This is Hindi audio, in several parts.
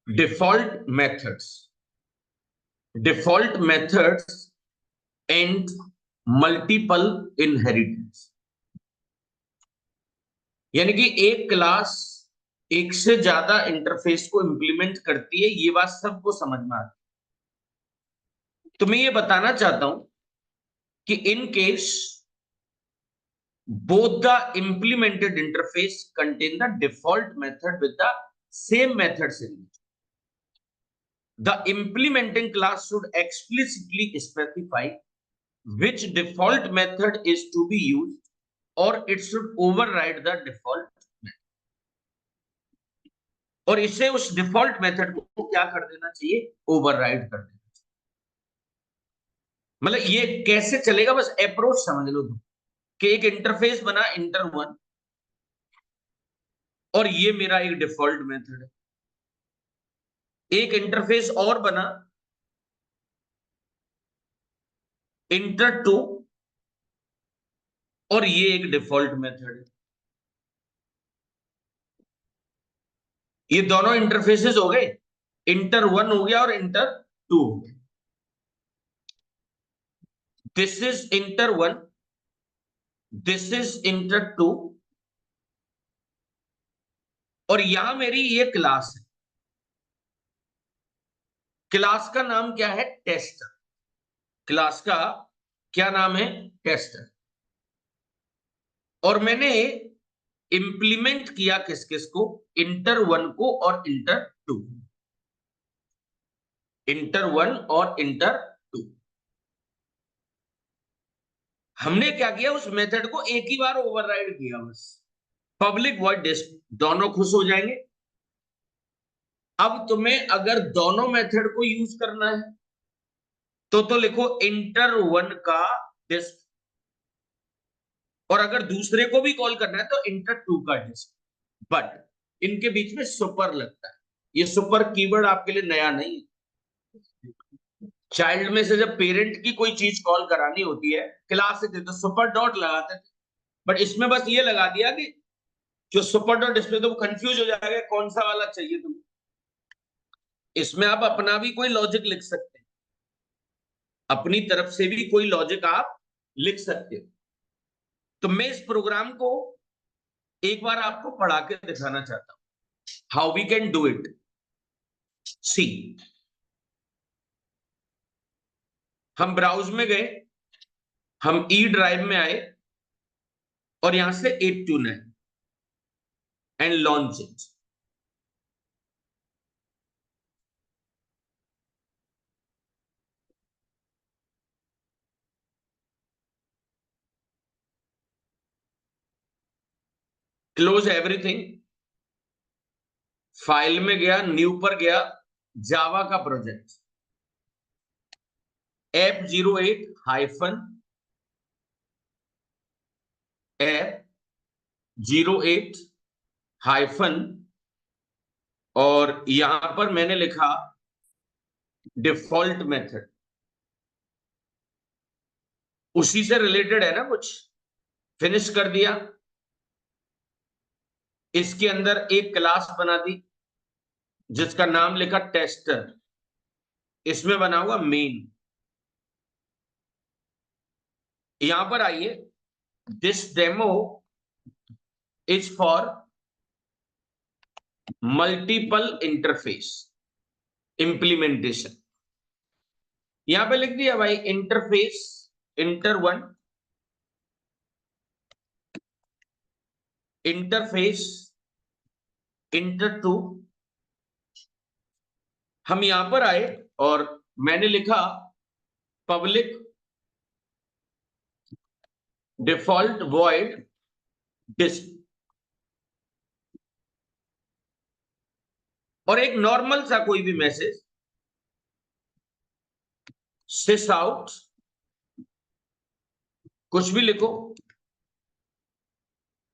default methods. Default methods and multiple inheritance. यानी कि एक क्लास एक से ज्यादा इंटरफेस को इंप्लीमेंट करती है, ये बात सबको समझ में आती है। तो मैं ये बताना चाहता हूं कि in case both the implemented interface contain the default method with the same methods in it. The implementing class should explicitly specify which default method is to be used, or it should override the default method. और इसे उस डिफॉल्ट मेथड को क्या कर देना चाहिए, ओवरराइड कर देना चाहिए। मतलब ये कैसे चलेगा, बस अप्रोच समझ लो तुम कि एक इंटरफेस बना इंटर वन, और ये मेरा एक डिफॉल्ट मेथड है। एक इंटरफेस और बना इंटर टू, और ये एक डिफॉल्ट मेथड है। ये दोनों इंटरफेसेस हो गए, इंटर वन हो गया और इंटर टू हो गया। This is inter one, this is inter two, और यहां मेरी ये क्लास है। क्लास का नाम क्या है, टेस्टर। क्लास का क्या नाम है, टेस्टर। और मैंने इंप्लीमेंट किया किस किस को, इंटर वन को और इंटर टू। इंटर वन और इंटर टू। हमने क्या किया, उस मेथड को एक ही बार ओवरराइड किया बस। पब्लिक वॉइड डिस्प, दोनों खुश हो जाएंगे। अब तुम्हें अगर दोनों मेथड को यूज करना है तो लिखो इंटर वन का डिस्प, और अगर दूसरे को भी कॉल करना है तो इंटर टू का डिस्प। बट इनके बीच में सुपर लगता है। ये सुपर कीवर्ड आपके लिए नया नहीं है। चाइल्ड में से जब पेरेंट की कोई चीज कॉल करानी होती है क्लास से तो सुपर डॉट लगाते थे, बट इसमें बस ये लगा दिया कि जो सुपर डॉट डिस्प्ले, तो वो कंफ्यूज हो जाएगा कौन सा वाला चाहिए तुम्हें। इसमें आप अपना भी कोई लॉजिक लिख सकते हैं, अपनी तरफ से भी कोई लॉजिक आप लिख सकते हो। तो मैं इस प्रोग्राम को एक बार आपको पढ़ा के दिखाना चाहता हूं, how we can do it. See, हम ब्राउज में गए, हम ई ड्राइव में आए, और यहां से एट टू है and launch it. Close everything, file में गया, न्यू पर गया, जावा का project app 08 hyphen app 08 hyphen, और यहां पर मैंने लिखा डिफॉल्ट मेथड। उसी से रिलेटेड है ना कुछ, फिनिश कर दिया। इसके अंदर एक क्लास बना दी जिसका नाम लिखा टेस्टर, इसमें बना हुआ मेन। यहां पर आइए, this demo is for multiple interface implementation. यहां पे लिख दिया भाई interface inter one, interface inter two. हम यहां पर आए और मैंने लिखा पब्लिक डिफॉल्ट वॉइड डिस्प, और एक नॉर्मल सा कोई भी मैसेज, सिस आउट, कुछ भी लिखो,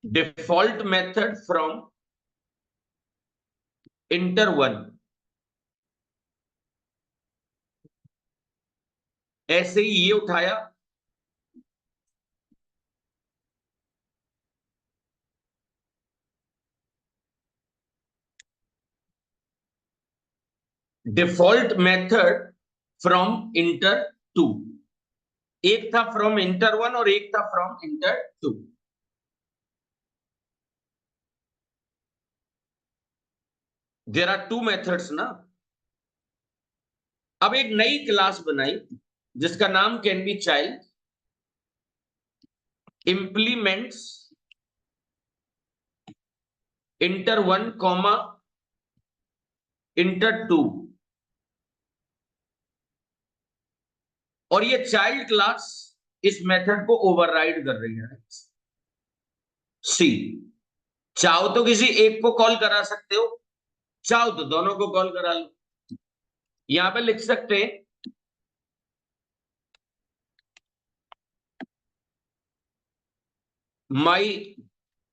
default method from inter one. ऐसे ही ये उठाया, default method from inter two, एक था फ्रॉम इंटर वन और एक था from inter two. There are two methods ना। अब एक नई क्लास बनाई जिसका नाम can be child, implements inter one comma inter two, और ये चाइल्ड क्लास इस मेथड को ओवरराइड कर रही है। सी, चाहो तो किसी एक को कॉल करा सकते हो, चाहो तो दोनों को कॉल करा लो। यहां पे लिख सकते हैं माई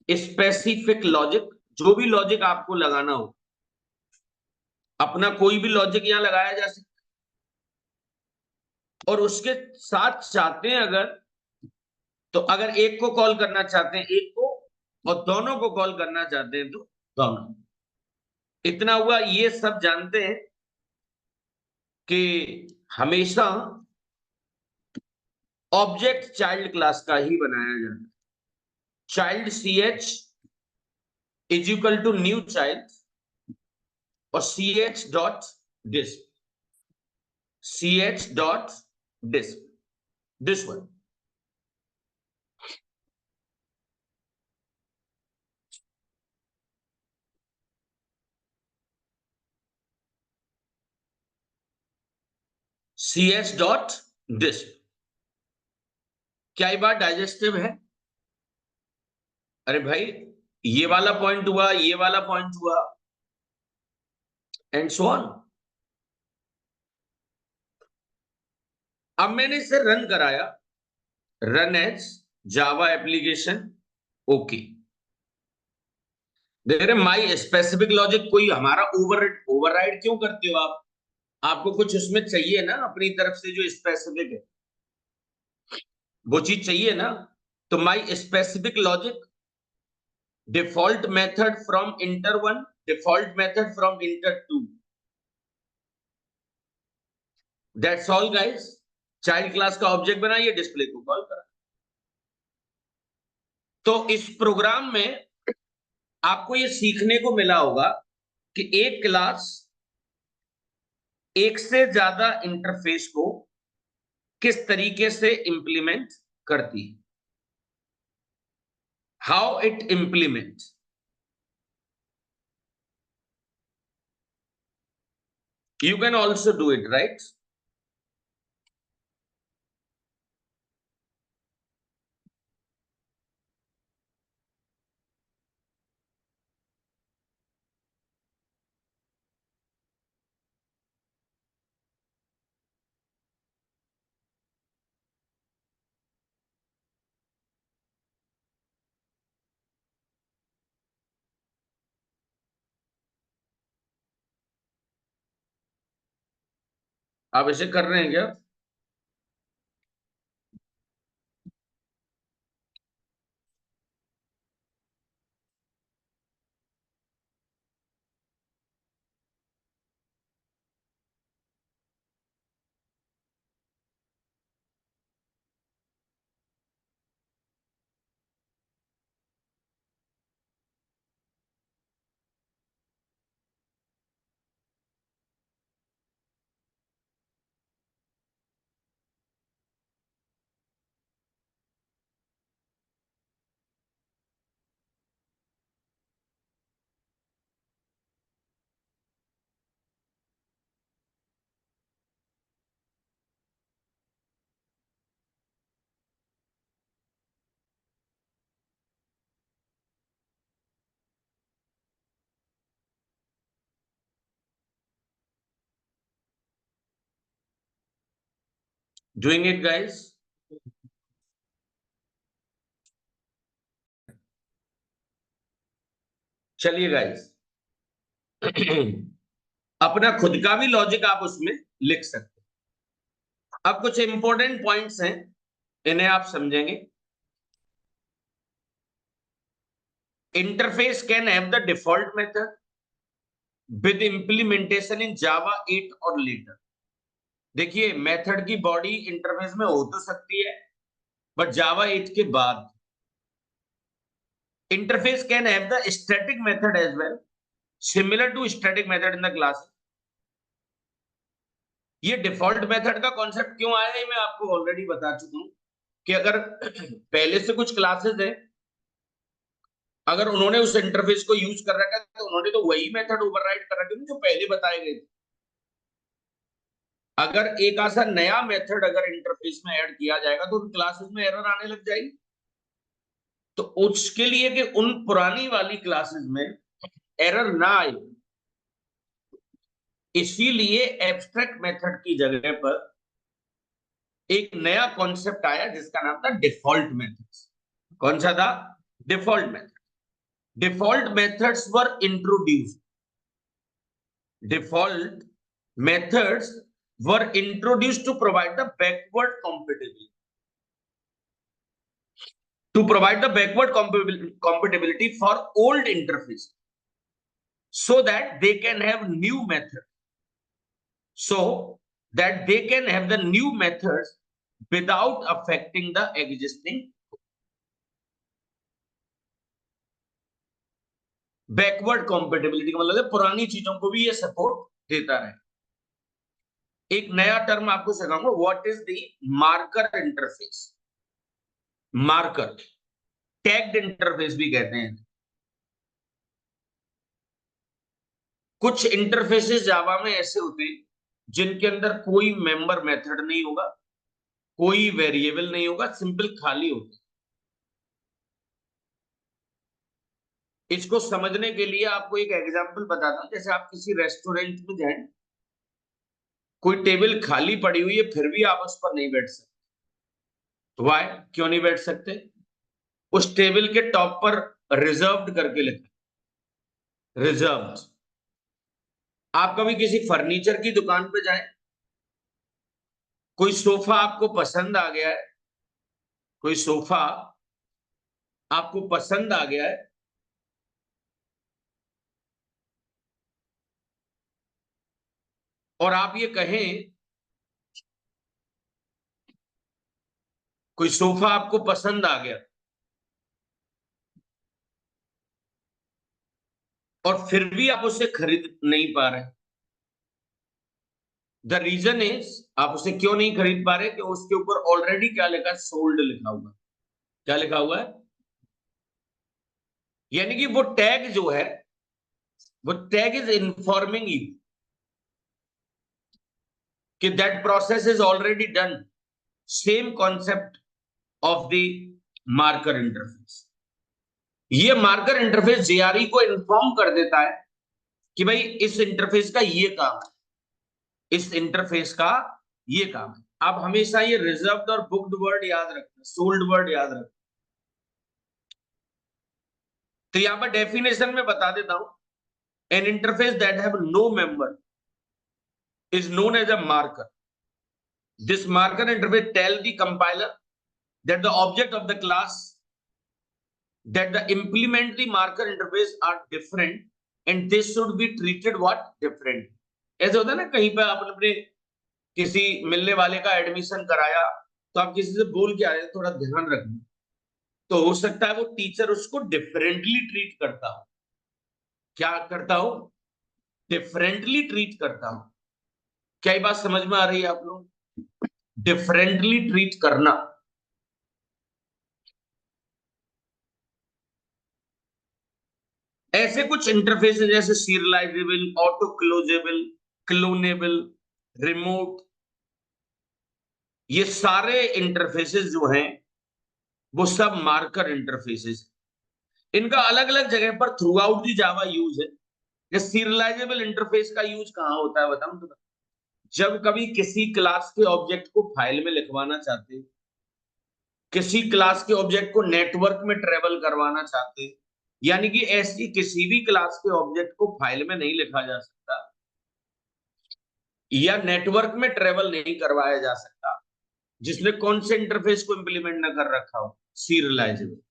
स्पेसिफिक लॉजिक, जो भी लॉजिक आपको लगाना हो, अपना कोई भी लॉजिक यहां लगाया जा सकता है। और उसके साथ चाहते हैं अगर, तो अगर एक को कॉल करना चाहते हैं एक को, और दोनों को कॉल करना चाहते हैं तो दोनों। इतना हुआ, ये सब जानते हैं कि हमेशा ऑब्जेक्ट चाइल्ड क्लास का ही बनाया जाता है। Child C H is equal to new child, और C H dot disp, C H dot disp, this one. C H dot disp. क्या ये बात डाइजेस्टिव है? अरे भाई, ये वाला पॉइंट हुआ, ये वाला पॉइंट हुआ, एंड सो ऑन। अब मैंने इसे रन कराया, run as Java application, okay. देख रहे माई स्पेसिफिक लॉजिक, कोई हमारा ओवरराइड क्यों करते हो आप? आपको कुछ उसमें चाहिए ना अपनी तरफ से जो स्पेसिफिक है, वो चीज चाहिए ना। तो my specific logic, default method from inter one, default method from inter two, that's all guys. Child class का ऑब्जेक्ट बनाइए, डिस्प्ले को कॉल करा। तो इस प्रोग्राम में आपको ये सीखने को मिला होगा कि एक क्लास एक से ज्यादा इंटरफेस को किस तरीके से इंप्लीमेंट करती है, how it implement. You can also do it, right? आप इसे कर रहे हैं क्या? Doing it guys. चलिए गाइस, अपना खुद का भी लॉजिक आप उसमें लिख सकते हैं। अब कुछ इंपॉर्टेंट पॉइंट्स हैं, इन्हें आप समझेंगे। Interface can have the default method, with implementation in Java 8 और लेटर। देखिए मेथड की बॉडी इंटरफेस में हो तो सकती है, बट जावा 8 के बाद interface can have the static method as well, similar to static method in the class. ये डिफॉल्ट मेथड का कॉन्सेप्ट क्यों आया है मैं आपको ऑलरेडी बता चुका हूं कि अगर पहले से कुछ क्लासेस है, अगर उन्होंने उस इंटरफेस को यूज कर रखा है तो उन्होंने तो वही मेथड ओवरराइड कर रखे जो पहले बताए गए थे। अगर एक ऐसा नया मेथड अगर इंटरफेस में ऐड किया जाएगा तो उन क्लासेस में एरर आने लग जाएगी। तो उसके लिए कि उन पुरानी वाली क्लासेस में एरर ना आए, इसीलिए एब्स्ट्रैक्ट मेथड की जगह पर एक नया कॉन्सेप्ट आया जिसका नाम था डिफॉल्ट मेथड्स। कौन सा था? Default method. Default methods were introduced. Default methods were introduced to provide the backward compatibility, compatibility for old interface, so that they can have new method, so that they can have the new methods without affecting the existing। Backward compatibility का मतलब है पुरानी चीजों को भी ये सपोर्ट देता रहे। एक नया टर्म आपको सिखाऊंगा, what is the marker interface. Marker tagged interface भी कहते हैं। कुछ इंटरफेसेस जावा में ऐसे होते हैं जिनके अंदर कोई मेंबर मेथड नहीं होगा, कोई वेरिएबल नहीं होगा, सिंपल खाली होता है। इसको समझने के लिए आपको एक एग्जांपल बताता हूं। जैसे आप किसी रेस्टोरेंट में जाएं, कोई टेबल खाली पड़ी हुई है, फिर भी आप उस पर नहीं बैठ सकते। वाई? क्यों नहीं बैठ सकते? उस टेबल के टॉप पर रिजर्व्ड करके लिखा, रिजर्व्ड। आप कभी किसी फर्नीचर की दुकान पे जाएं, कोई सोफा आपको पसंद आ गया है, कोई सोफा आपको पसंद आ गया है, और आप ये कहें, कोई सोफा आपको पसंद आ गया और फिर भी आप उसे खरीद नहीं पा रहे। द रीजन इज, आप उसे क्यों नहीं खरीद पा रहे? कि उसके ऊपर ऑलरेडी क्या लिखा है? सोल्ड लिखा हुआ है। क्या लिखा हुआ है? यानी कि वो टैग जो है, वो टैग इज इंफॉर्मिंग यू कि that process is already done. Same concept of the marker interface. ये मार्कर इंटरफेस जेआरई को इन्फॉर्म कर देता है कि भाई इस इंटरफेस का ये काम है, इस इंटरफेस का ये काम है। आप हमेशा ये रिजर्व्ड और बुक्ड वर्ड याद रखना, सोल्ड वर्ड याद रखना। तो यहां पर डेफिनेशन में बता देता हूं, an interface that have no member is known as a marker. This marker interface tell the compiler that the object of the class that the implement the marker interface are different and they should be treated what different। ऐसे होता है ना, कहीं पे आपने अपने किसी मिलने वाले का एडमिशन कराया तो आप किसी से बोल के आए, थोड़ा ध्यान रखना। तो हो सकता है वो टीचर उसको डिफरेंटली ट्रीट करता हो। क्या करता हो? डिफरेंटली ट्रीट करता हो। क्या ये बात समझ में आ रही है आप लोग? डिफरेंटली ट्रीट करना। ऐसे कुछ इंटरफेस जैसे serialisable, auto closable, clonable, remote, ये सारे इंटरफेसेस जो हैं वो सब मार्कर इंटरफेसेस। इनका अलग अलग जगह पर through out the Java use है। ये सीरियलाइजेबल इंटरफेस का यूज कहां होता है बताऊं तो? जब कभी किसी क्लास के ऑब्जेक्ट को फाइल में लिखवाना चाहते, किसी क्लास के ऑब्जेक्ट को नेटवर्क में ट्रेवल करवाना चाहते, यानी कि ऐसी किसी भी क्लास के ऑब्जेक्ट को फाइल में नहीं लिखा जा सकता या नेटवर्क में ट्रेवल नहीं करवाया जा सकता जिसने कौन से इंटरफेस को इंप्लीमेंट ना कर रखा हो? Serialisable.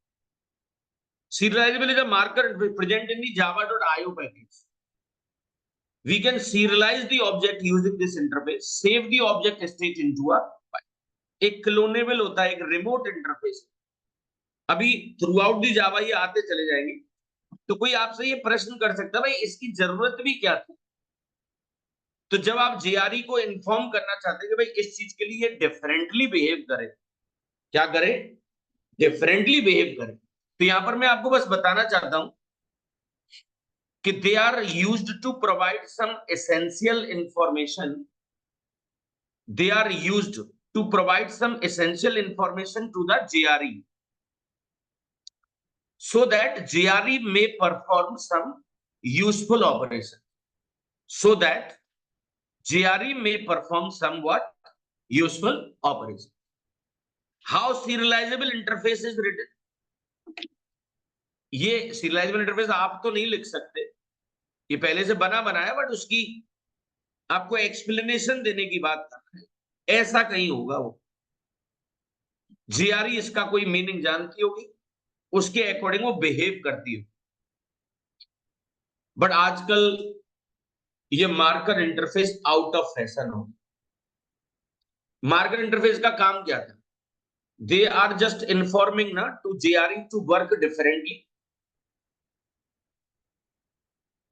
Serializable is a marker present in the java.io package. We can serialize the object using this interface, save the object state into a file. एक क्लोनेबल होता है, एक रिमोट इंटरफेस। अभी थ्रू आउट दी जावा ये आते चले जाएंगे। तो कोई आपसे ये प्रश्न कर सकता है, भाई इसकी जरूरत भी क्या थी? तो जब आप जेआरई को इन्फॉर्म करना चाहते हैं कि भाई इस चीज के लिए डिफरेंटली बिहेव करे, क्या करे? डिफरेंटली बिहेव करे। तो यहां पर मैं आपको बस बताना चाहता हूं कि they are used to provide some essential information, they are used to provide some essential information to the JRE so that JRE may perform some useful operation, so that JRE may perform somewhat useful operation. How serializable interface is written? ये serializable इंटरफेस आप तो नहीं लिख सकते, ये पहले से बना बनाया, बट उसकी आपको एक्सप्लेनेशन देने की बात करना है, ऐसा कहीं होगा वो। जीआरई इसका कोई मीनिंग जानती होगी, उसके अकॉर्डिंग वो बिहेव करती हो। बट आजकल ये marker interface out of fashion हो। मार्कर इंटरफेस का काम क्या था? दे आर जस्ट इन्फॉर्मिंग ना to JRE to work differently.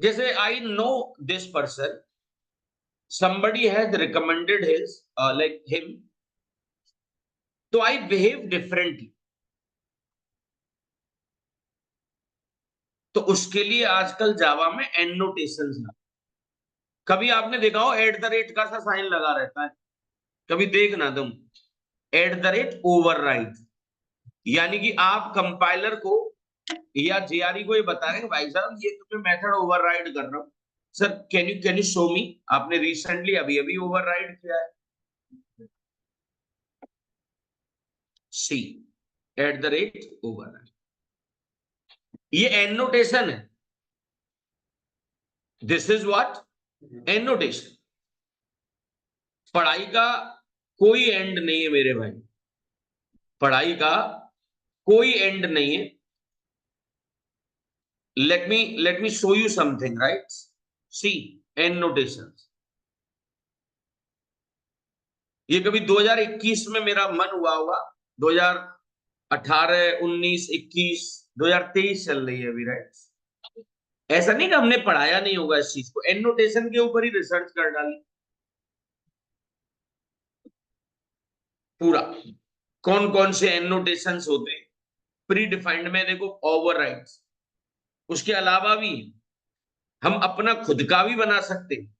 जैसे I know this person, somebody has recommended his like him, तो I behave differently। तो उसके लिए आजकल जावा में एनोटेशंस लगा। कभी आपने देखा हो एट द रेट का सा साइन लगा रहता है, कभी देखना तुम, एट द रेट ओवरराइड, यानी कि आप कंपाइलर को या जेआरई को ये बता रहे हैं भाई साहब ये तुम्हें मेथड ओवरराइड कर रहा हूं, सर कैन यू शो मी, आपने रिसेंटली अभी अभी ओवरराइड किया है, सी एट द रेट ओवरराइड, ये एनोटेशन है। This is what annotation. पढ़ाई का कोई एंड नहीं है मेरे भाई, पढ़ाई का कोई एंड नहीं है। let me show you something, right? see annotations। ये कभी 2021 में मेरा मन हुआ होगा, 2018 19 21 2023 चल रही है अभी, राइट? ऐसा नहीं कि हमने पढ़ाया नहीं होगा इस चीज को, एनोटेशन के ऊपर ही रिसर्च कर डाली पूरा, कौन कौन से एनोटेशंस होते हैं प्री डिफाइंड में। देखो ओवरराइड्स, उसके अलावा भी हम अपना खुद का भी बना सकते हैं।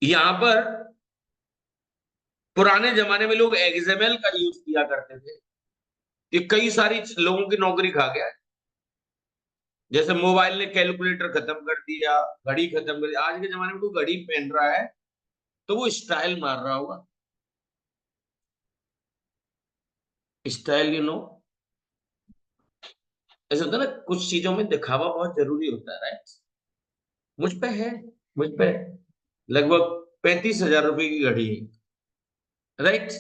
यहां पर पुराने जमाने में लोग एक्सएमएल का यूज किया करते थे, ये कई सारी लोगों की नौकरी खा गया है। जैसे मोबाइल ने कैलकुलेटर खत्म कर दिया, घड़ी खत्म कर दिया। आज के जमाने में कोई घड़ी पहन रहा है तो वो स्टाइल मार रहा होगा, स्टाइल यू नो। ऐसा होता है ना, कुछ चीजों में दिखावा बहुत जरूरी होता है, राइट? मुझ पे है, मुझ पे लगभग 35,000 रुपए की घड़ी है, राइट?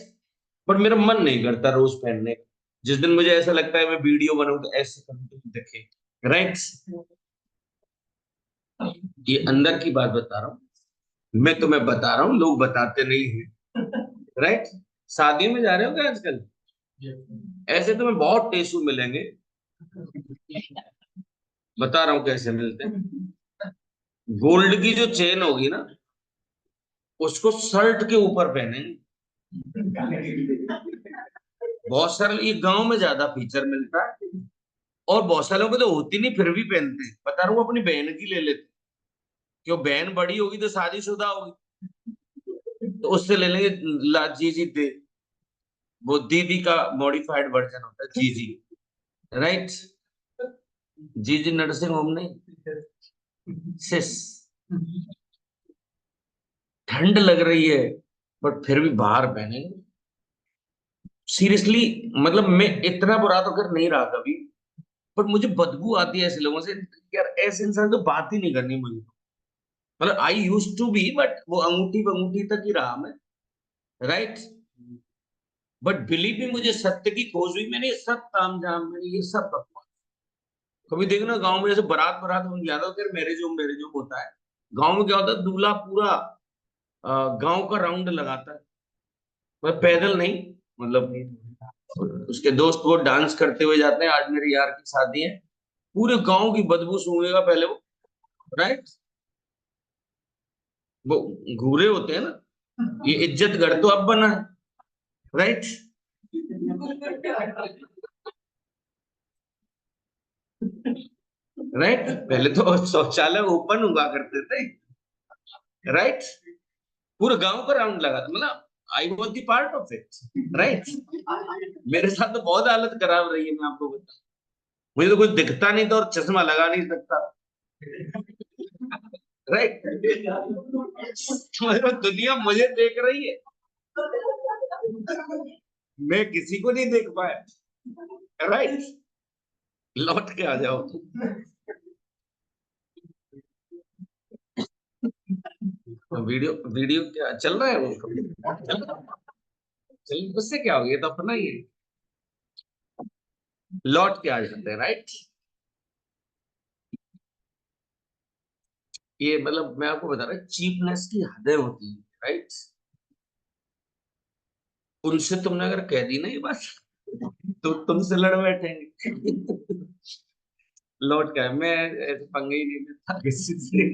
बट मेरा मन नहीं करता रोज पहनने का। जिस दिन मुझे ऐसा लगता है मैं वीडियो बनाऊं तो ऐसे करूं तो देखे, राइट? ये अंदर की बात बता रहा हूं, मैं तुम्हें बता रहा हूं, लोग बताते नहीं है, राइट? शादियों में जा रहे हो क्या आजकल? ऐसे तुम्हें बहुत टेसू मिलेंगे, बता रहा हूं कैसे मिलते हैं। गोल्ड की जो चेन होगी ना, उसको शर्ट के ऊपर पहनेंगे। बहुत सारे, ये गांव में ज्यादा फीचर मिलता है, और बहुत सारे लोगों को तो होती नहीं फिर भी पहनते हैं। बता रहा हूँ, अपनी बहन की ले लेते, क्यों बहन बड़ी होगी तो शादीशुदा होगी, तो उससे ले लेंगे। ला जीजी दे, वो दीदी का मॉडिफाइड वर्जन होता है जीजी, राइट? जीजी नर्सिंग होम नहीं, सिस। ठंड लग रही है बट फिर भी बाहर पहनेंगे। सीरियसली, मतलब मैं इतना बुरा तो कर नहीं रहा कभी, बट मुझे बदबू आती है ऐसे लोगों से। यार ऐसे इंसान तो बात ही नहीं करनी मुझे। मतलब आई यूज टू बी, बट वो अंगूठी बंगूठी तक ही रहा मैं, राइट? बट बिलीव भी, मुझे सत्य की खोज हुई, मैंने ये सब तामझाम, मैंने ये सब बकवास, कभी देखना गांव में जैसे बारात बारात हम ज्यादातर मैरिज होम होता है। गांव में क्या होता है, दूल्हा पूरा गांव का राउंड लगाता है, मतलब पैदल नहीं, मतलब उसके दोस्त वो डांस करते हुए जाते हैं, आज मेरे यार की शादी है, पूरे गांव की बदबू सूंघेगा पहले वो, राइट। वो घूरे होते हैं ना, ये इज्जत घर तो अब बना है, राइट। राइट, पहले तो शौचालय ओपन हुआ करते थे, राइट। पूरे गांव का राउंड लगा था, मतलब I was the part of it, right. मेरे साथ तो बहुत हालत खराब रही है, मैं आपको बता, मुझे तो कुछ दिखता नहीं था और चश्मा लगा नहीं सकता, राइट। दुनिया मुझे देख रही है, मैं किसी को नहीं देख पाया, राइट। लौट के आ जाओ। वीडियो वीडियो क्या चल रहा है, वो चल रहा है? चल, उससे क्या हो गया, तो अपना ही है, लौट के आ जाते हैं, राइट। ये मतलब मैं आपको बता रहा, चीपनेस की हदें होती है, राइट। उनसे तुमने अगर कह दी ना ये बात, तो तुमसे लड़ बैठेंगे। लौट गए, मैं ऐसे पंगे ही नहीं लेता किसी से।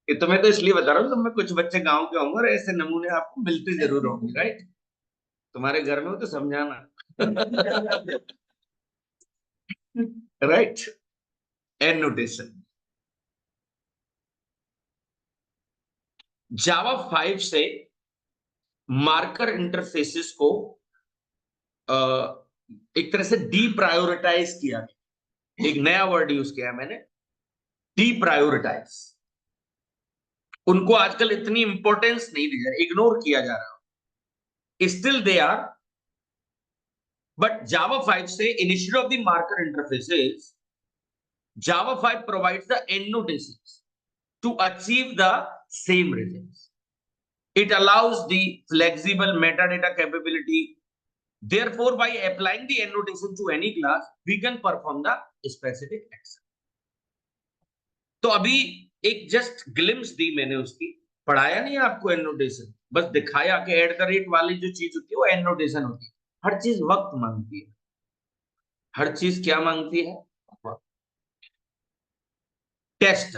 ये तो मैं तो इसलिए बता रहा हूँ, तुम में कुछ बच्चे गांव के होंगे और ऐसे नमूने आपको मिलते जरूर होंगे, राइट। तुम्हारे घर में हो तो समझाना। राइट। एनोटेशन। जावा 5 से मार्कर इंटरफेसेस को अ, एक तरह से डी प्रायोरिटाइज किया गया। एक नया वर्ड यूज किया मैंने, डी प्रायोरिटाइज। उनको आजकल इतनी इंपॉर्टेंस नहीं दी जा रही, इग्नोर किया जा रहा है, still they are, but Java 5 से instead of the marker interfaces, Java 5 provides the annotations to achieve the same results. It allows the flexible metadata capability. Therefore, by applying the annotation to any class, we can perform the specific action. तो अभी एक जस्ट ग्लिम्स दी मैंने उसकी, पढ़ाया नहीं आपको एनोटेशन, बस दिखाया कि एट द रेट वाली जो चीज होती है वो एनोटेशन होती है। हर चीज वक्त मांगती है, हर चीज क्या मांगती है, टेस्ट।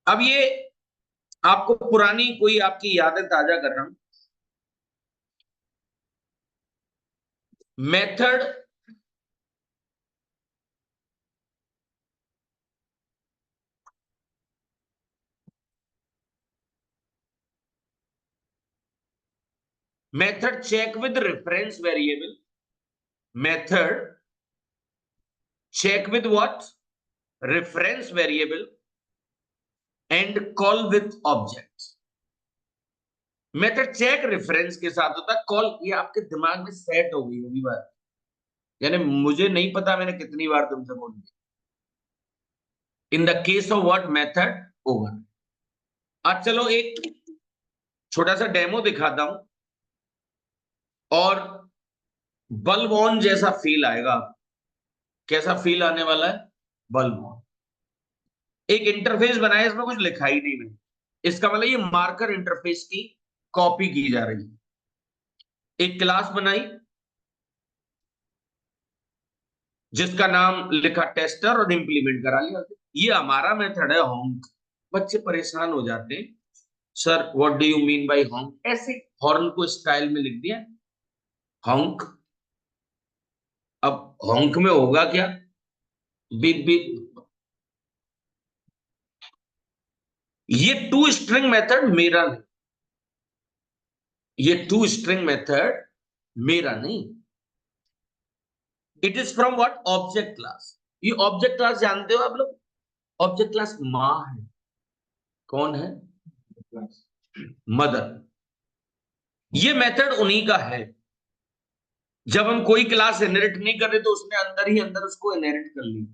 अब ये आपको पुरानी कोई आपकी यादें ताजा कर रहा हूं। Method, method check with reference variable, method check with what, reference variable, and call with object। Method check reference के साथ होता है, कॉल ये आपके दिमाग में सेट हो गई होगी बात, यानी मुझे नहीं पता मैंने कितनी बार तुमसे बोल दी। In the case of what, method over. आज चलो एक छोटा सा डेमो दिखाता हूं, और बल्ब ऑन जैसा फील आएगा। कैसा फील आने वाला है, बल्ब ऑन। एक इंटरफेस बनाया, इसमें कुछ लिखा ही नहीं मैंने, इसका मतलब ये मार्कर इंटरफेस की कॉपी की जा रही है। एक क्लास बनाई जिसका नाम लिखा टेस्टर और इंप्लीमेंट करा लिया। ये हमारा मेथड है हॉन्क। बच्चे परेशान हो जाते हैं, sir what do you mean by हॉन्क, ऐसे हॉर्न को स्टाइल में लिख दिया हॉन्क। अब हॉन्क में होगा क्या, बीप बीप। ये टू स्ट्रिंग मेथड मेरा नहीं, ये टू स्ट्रिंग मेथड मेरा नहीं, it is from what, object class. ये ऑब्जेक्ट क्लास जानते हो आप लोग, ऑब्जेक्ट क्लास माँ है। कौन है, मदर। ये मेथड उन्हीं का है। जब हम कोई क्लास इनहेरिट नहीं कर रहे तो उसने अंदर ही अंदर उसको इनहेरिट कर लिया,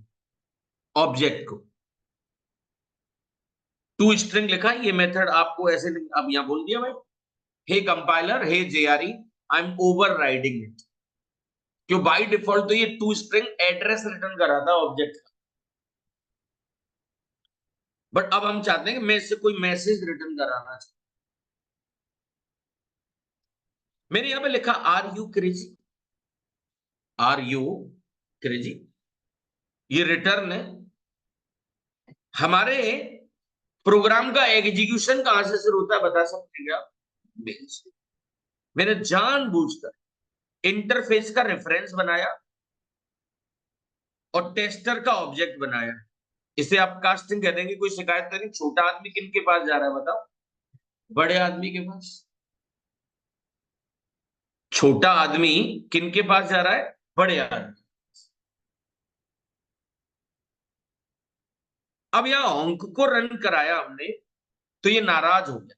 ऑब्जेक्ट को। टू स्ट्रिंग लिखा, ये मेथड आपको ऐसे अब यहां बोल दिया भाई, hey compiler, hey JRE, I am overriding it. क्यों, बाई डिफॉल्ट तो ये टू स्ट्रिंग एड्रेस रिटर्न कर रहा था ऑब्जेक्ट का, बट अब हम चाहते हैं कि मैं इससे कोई मैसेज रिटर्न कराना चाहते। मैंने यहां पे लिखा are you crazy, are you crazy, ये रिटर्न है। हमारे प्रोग्राम का एग्जीक्यूशन कहां से शुरू होता है बता सकते हैं आप? मेल से। मैंने जानबूझकर इंटरफेस का रेफरेंस बनाया और टेस्टर का ऑब्जेक्ट बनाया। इसे आप कास्टिंग कह देंगे, कोई शिकायत तो नहीं। छोटा आदमी किन के पास जा रहा है बताओ? बड़े आदमी के पास। छोटा आदमी किन के पास जा रहा है? बड़े आदमी। अब यहां अंक को रन कराया हमने, तो ये नाराज हो गया।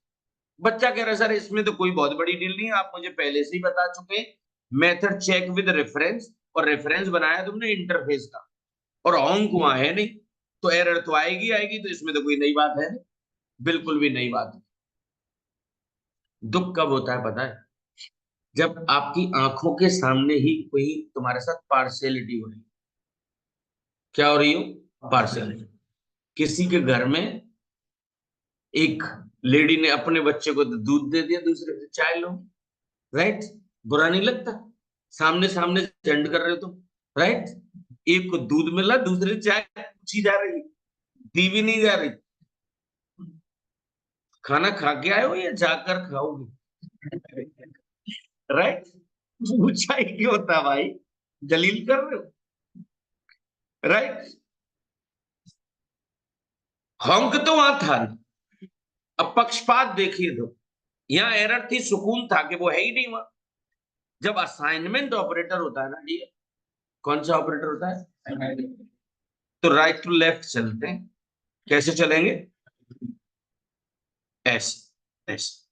बच्चा कह रहा है सर इसमें तो कोई बहुत बड़ी डील नहीं है, आप मुझे पहले से ही बता चुके हैं। मेथड चेक विद रेफरेंस, और रेफरेंस बनाया तुमने इंटरफेस का, और अंक वहां है नहीं, तो एरर तो आएगी आएगी, तो इसमें तो कोई नई बात है नहीं। बिल्कुल भी नई बात नहीं। दुख कब होता है पता है? जब आपकी आंखों के सामने ही कोई तुम्हारे साथ पार्शियलिटी हो रही है। क्या हो रही हो? पार्शियलिटी। किसी के घर में एक लेडी ने अपने बच्चे को दूध दे दिया, दूसरे से चाय लो, राइट? बुरा नहीं लगता? सामने सामने चंड कर रहे हो तुम, राइट? एक को दूध मिला, दूसरे चाय पूछी जा रही, दी भी नहीं जा रही। खाना खा के आए हो या जाकर खाओगे? राइट? पूछा ही क्यों होता भाई? जलील कर रहे हो, राइट? हंक तो वहां था नहीं। अब पक्षपात देखिए तो, यहाँ एरर थी, सुकून था कि वो है ही नहीं वहां। जब असाइनमेंट ऑपरेटर होता है ना ये, कौन सा ऑपरेटर होता है? तो राइट टू लेफ्ट चलते हैं। कैसे चलेंगे? ऐसे ऐसे।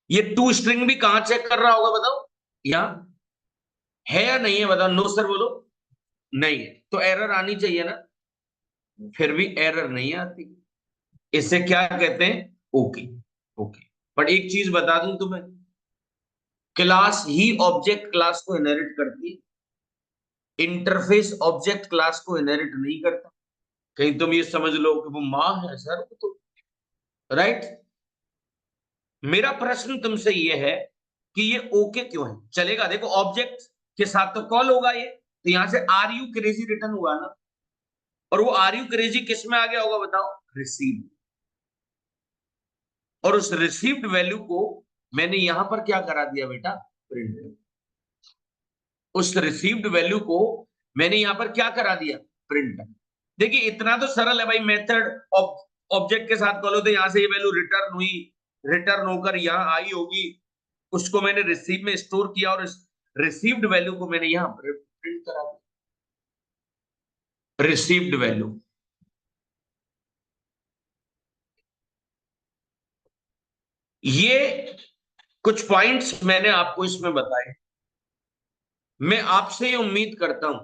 ये टू स्ट्रिंग भी कहां चेक कर रहा होगा बताओ? यहाँ है या नहीं है बताओ? नो सर बोलो। नहीं है, तो एरर आनी चाहिए ना। फिर भी एरर नहीं आती। इसे क्या कहते हैं? ओके। ओके। बट एक चीज बता दूं तुम्हें, क्लास ही ऑब्जेक्ट क्लास को इनहेरिट करती है, इंटरफेस ऑब्जेक्ट क्लास को इनहेरिट नहीं करता। कहीं तुम ये समझ लो कि वो माँ है सर वो तो, राइट? मेरा प्रश्न तुमसे ये है कि ये ओके क्यों है? चलेगा, देखो ऑब्जेक्ट के साथ तो कॉल होगा ये, तो यहां से आर यू क्रेजी रिटर्न हुआ ना, और वो आर यू क्रेजी किस में आ गया होगा बताओ? रिसीव। और उस रिसीव्ड वैल्यू को मैंने यहां पर क्या करा दिया बेटा? प्रिंट। उस रिसीव्ड वैल्यू को मैंने यहां पर क्या करा दिया? प्रिंट। देखिए इतना तो सरल है भाई, मेथड ऑब्जेक्ट के साथ कॉल हो, तो यहां से ये वैल्यू रिटर्न हुई, रिटर्न होकर यहां आई होगी, उसको मैंने रिसीव में स्टोर किया, और रिसीव्ड वैल्यू को मैंने यहां पर प्रिंट करा दिया। रिसीव्ड वैल्यू, ये कुछ पॉइंट्स मैंने आपको इसमें बताए। मैं आपसे ये उम्मीद करता हूं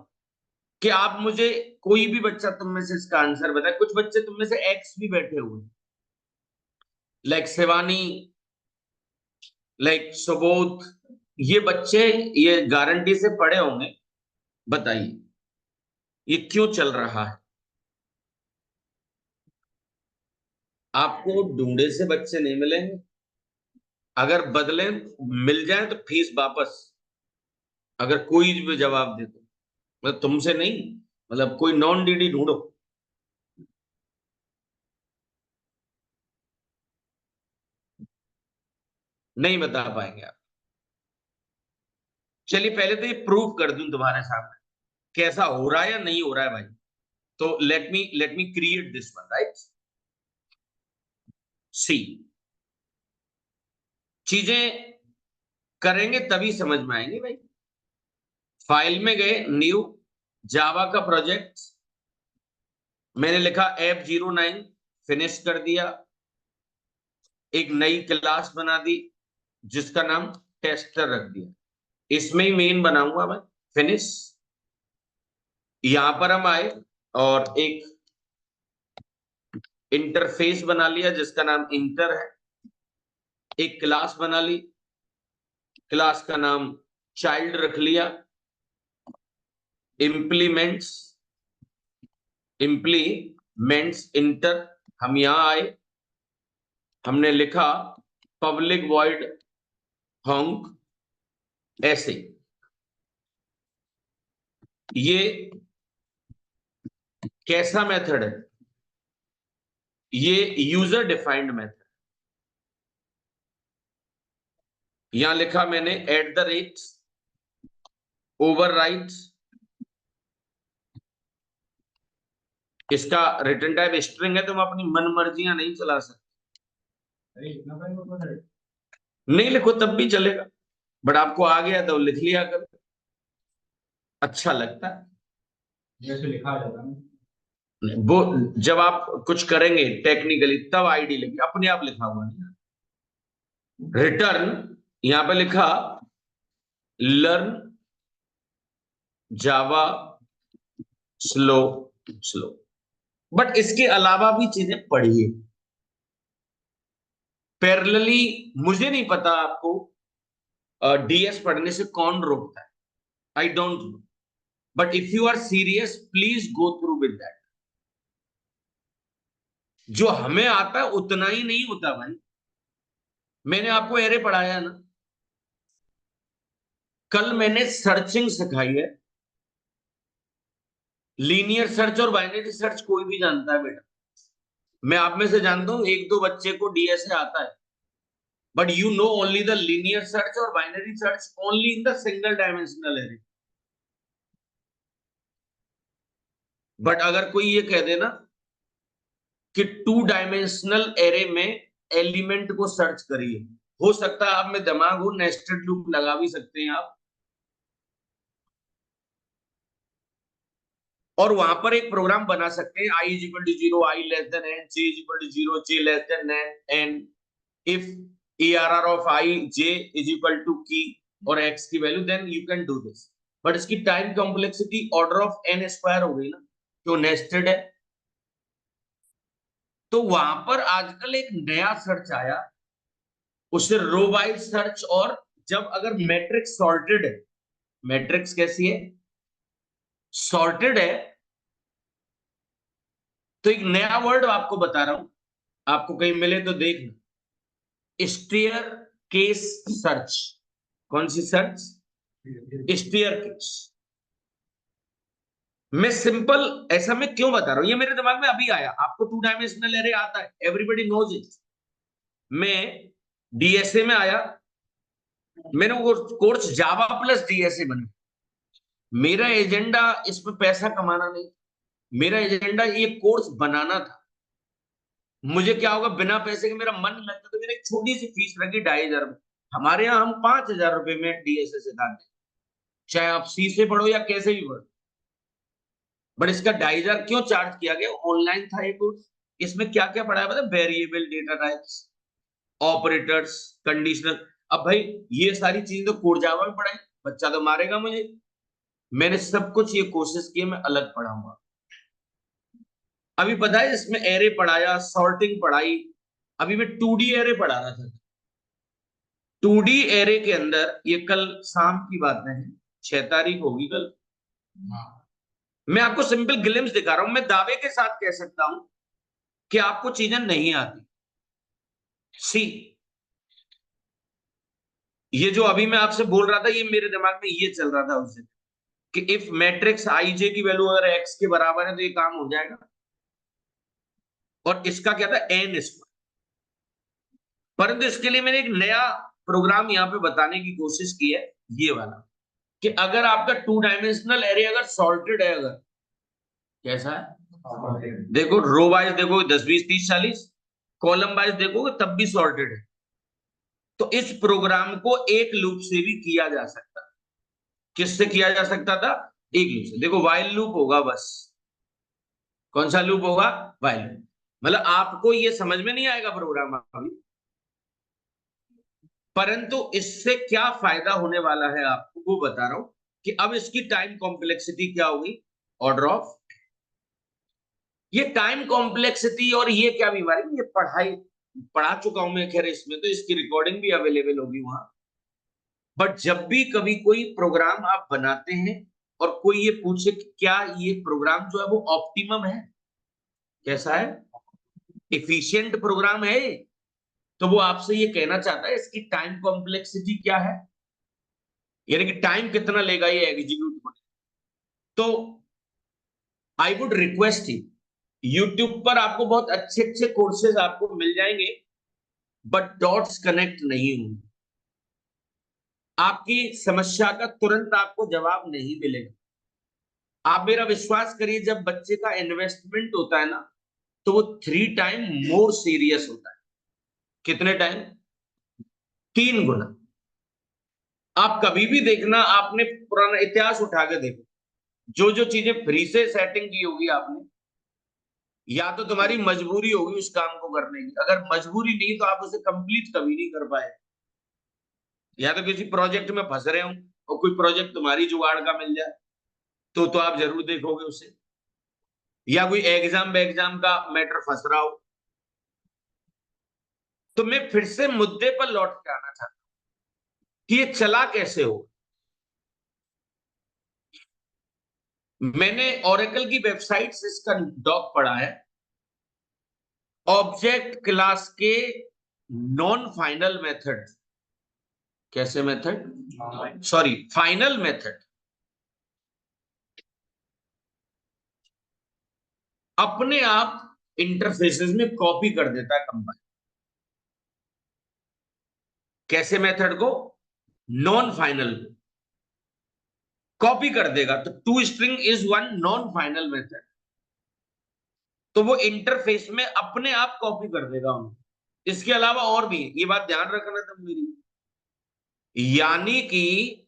कि आप मुझे, कोई भी बच्चा तुम में से इसका आंसर बताए। कुछ बच्चे तुम में से एक्स भी बैठे हुए, लाइक शिवानी, लाइक सुबोध, ये बच्चे ये गारंटी से पढ़े होंगे। बताइए ये क्यों चल रहा है? आपको ढूंढे से बच्चे नहीं मिलेंगे, अगर बदले मिल जाए तो फीस वापस, अगर कोई भी जवाब दे तो। मतलब तुमसे नहीं, मतलब कोई नॉन डीडी ढूंढो। नहीं बता पाएंगे आप। चलिए पहले तो ये प्रूव कर दूं तुम्हारे सामने कैसा हो रहा है या नहीं हो रहा है भाई। तो let me create this one, right? See, चीजें करेंगे तभी समझ में आएंगे भाई। फाइल में गए, न्यू, जावा का प्रोजेक्ट, मैंने लिखा F09, फिनिश कर दिया। एक नई क्लास बना दी जिसका नाम टेस्टर रख दिया, इसमें ही मेन बनाऊंगा मैं। फिनिश। यहां पर हम आए और एक इंटरफेस बना लिया जिसका नाम इंटर है। एक क्लास बना ली, क्लास का नाम चाइल्ड रख लिया। इम्प्लीमेंट्स, इम्प्ली मेंस इंटर, हम यहां आए, हमने लिखा पब्लिक वॉइड हॉन्क, ऐसे। ये कैसा मेथड है? ये यूजर डिफाइंड मेथड। यहां लिखा मैंने एट द रेट ओवरराइट, इसका रिटर्न टाइप स्ट्रिंग है, तो हम अपनी मन मर्जियां नहीं चला सकते। नहीं लिखो तब भी चलेगा, बट आपको आ गया तो लिख लिया करो, अच्छा लगता है। जैसे लिखा जाता है वो, जब आप कुछ करेंगे टेक्निकली तब आईडी लिखी, अपने आप लिखा हुआ नहीं। रिटर्न यहां पे लिखा learn Java slow slow, but इसके अलावा भी चीजें पढ़िए पैरेलली। मुझे नहीं पता आपको डीएस पढ़ने से कौन रोकता है, I don't know, but if you are serious please go through with that. जो हमें आता है उतना ही नहीं होता भाई। मैंने आपको एरे पढ़ाया ना, कल मैंने सर्चिंग सिखाई है। लीनियर सर्च और बाइनरी सर्च कोई भी जानता है बेटा, मैं आप में से जानता हूं एक दो बच्चे को डीएसए आता है, but you know only the linear search और binary search only in the single dimensional array. But अगर कोई ये कह देना कि टू डायमेंशनल एरे में एलिमेंट को सर्च करिए, हो सकता है आप में दिमाग हो, नेस्टेड लूप लगा भी सकते हैं आप, और वहां पर एक प्रोग्राम बना सकते हैं I is equal to zero, I less than N, J is equal to zero, J less than N, if ARR of I J is equal to key और एक्स की value, then you can do this. But इसकी time complexity order of N square हो गई ना, जो नेस्टेड है। तो वहां पर आजकल एक नया सर्च आया, उसे रो वाइज सर्च, और जब अगर मैट्रिक्स सॉर्टेड है, मैट्रिक्स कैसी है, सॉर्टेड है, तो एक नया वर्ड आपको बता रहा हूं, आपको कहीं मिले तो देखना, स्टेयर केस सर्च। कौन सी सर्च? Staircase. मैं सिंपल ऐसा मैं क्यों बता रहा हूं, ये मेरे दिमाग में अभी आया, आपको टू डायमेंशनल एरे आता है, एवरीबॉडी नोज इट। मैं डीएसए में आया, मैंने वो कोर्स जावा प्लस डीएसए बना। मेरा एजेंडा इसमें पैसा कमाना नहीं, मेरा एजेंडा ये कोर्स बनाना था। मुझे क्या होगा, बिना पैसे के मेरा मन नहीं लगता, तो मैंने एक छोटी सी फीस रखी 2,500 रुपए। हमारे यहाँ हम 5,000 रुपए में डीएसए सिखाते हैं, चाहे आप सी से पढ़ो या कैसे भी पढ़ो। बट इसका 2,500 क्यों चार्ज किया गया? ऑनलाइन था ये कोर्स। इसमें क्या क्या पढ़ाया पता? Variable data types, operators, conditional. अब भाई ये सारी चीजें तो कोड जावा में पढ़ाई, बच्चा तो मारेगा मुझे। मैंने सब कुछ ये कोशिश की, मैं अलग पढ़ाऊंगा। अभी पता है इसमें एरे पढ़ाया, सॉर्टिंग पढ़ाई, अभी मैं 2D एरे पढ़ा रहा था। 2D एरे के अंदर, ये कल शाम की बात है, 6 तारीख होगी कल। मैं आपको सिंपल ग्लिम्स दिखा रहा हूं, मैं दावे के साथ कह सकता हूं कि आपको चीजें नहीं आती। सी, ये जो अभी मैं आपसे बोल रहा था, ये मेरे दिमाग में ये चल रहा था उस दिन, कि इफ मैट्रिक्स आई जे की वैल्यू अगर एक्स के बराबर है तो ये काम हो जाएगा। और इसका क्या था, एन स्क्वायर। परंतु इसके लिए मैंने एक नया प्रोग्राम यहां पे बताने की कोशिश की है, ये वाला, कि अगर आपका टू डायमेंशनल एरे अगर सॉर्टेड है, अगर कैसा है, देखो रो वाइज देखो 10 20 30 40, कॉलम वाइज देखोगे तब भी सॉर्टेड है। तो इस प्रोग्राम को एक लूप से भी किया जा सकता है। किससे किया जा सकता था? एक लूप से। देखो वाइल लूप होगा बस। कौन सा लूप होगा? While loop. मतलब आपको ये समझ में नहीं आएगा प्रोग्राम अभी, परंतु इससे क्या फायदा होने वाला है आपको वो बता रहा हूं, कि अब इसकी टाइम कॉम्प्लेक्सिटी क्या होगी, ऑर्डर ऑफ। ये टाइम कॉम्प्लेक्सिटी और ये क्या बीमारी, ये पढ़ाई पढ़ा चुका हूं मैं, खैर इसमें तो इसकी रिकॉर्डिंग भी अवेलेबल होगी वहां। बट जब भी कभी कोई प्रोग्राम आप बनाते हैं और कोई ये पूछे कि क्या ये प्रोग्राम जो है वो ऑप्टिमम है, कैसा है, इफिशिएंट प्रोग्राम है। तो वो आपसे ये कहना चाहता है इसकी टाइम कॉम्प्लेक्सिटी क्या है, यानी कि टाइम कितना लेगा ये एग्जीक्यूट होने। तो I would request you, YouTube पर आपको बहुत अच्छे अच्छे कोर्सेज आपको मिल जाएंगे, बट डॉट्स कनेक्ट नहीं होंगे। आपकी समस्या का तुरंत आपको जवाब नहीं मिलेगा। आप मेरा विश्वास करिए, जब बच्चे का इन्वेस्टमेंट होता है ना, तो वो 3 टाइम मोर सीरियस होता है। कितने टाइम? 3 गुना। आप कभी भी देखना, आपने पुराना इतिहास उठा के देखो, जो जो चीजें फ्री से सेटिंग की होगी आपने, या तो तुम्हारी मजबूरी होगी उस काम को करने की। अगर मजबूरी नहीं तो आप उसे कंप्लीट कभी नहीं कर पाए। या तो किसी प्रोजेक्ट में फंस रहे हो और कोई प्रोजेक्ट तुम्हारी जुगाड़ का मिल जाए, तो आप जरूर देखोगे उसे। या कोई एग्जाम एग्जाम का मैटर फंस रहा हो। तो मैं फिर से मुद्दे पर लौट के आना चाहता हूं कि ये चला कैसे हो। मैंने ओरेकल की वेबसाइट से इसका डॉक पढ़ा है। ऑब्जेक्ट क्लास के नॉन फाइनल मेथड, कैसे मेथड, सॉरी फाइनल मेथड, अपने आप इंटरफेसेस में कॉपी कर देता है कंपाइलर। कैसे मेथड को? नॉन फाइनल को कॉपी कर देगा। तो to string is one non final method, तो वो इंटरफेस में अपने आप कॉपी कर देगा उनको। इसके अलावा और भी, ये बात ध्यान रखना तुम मेरी, यानी कि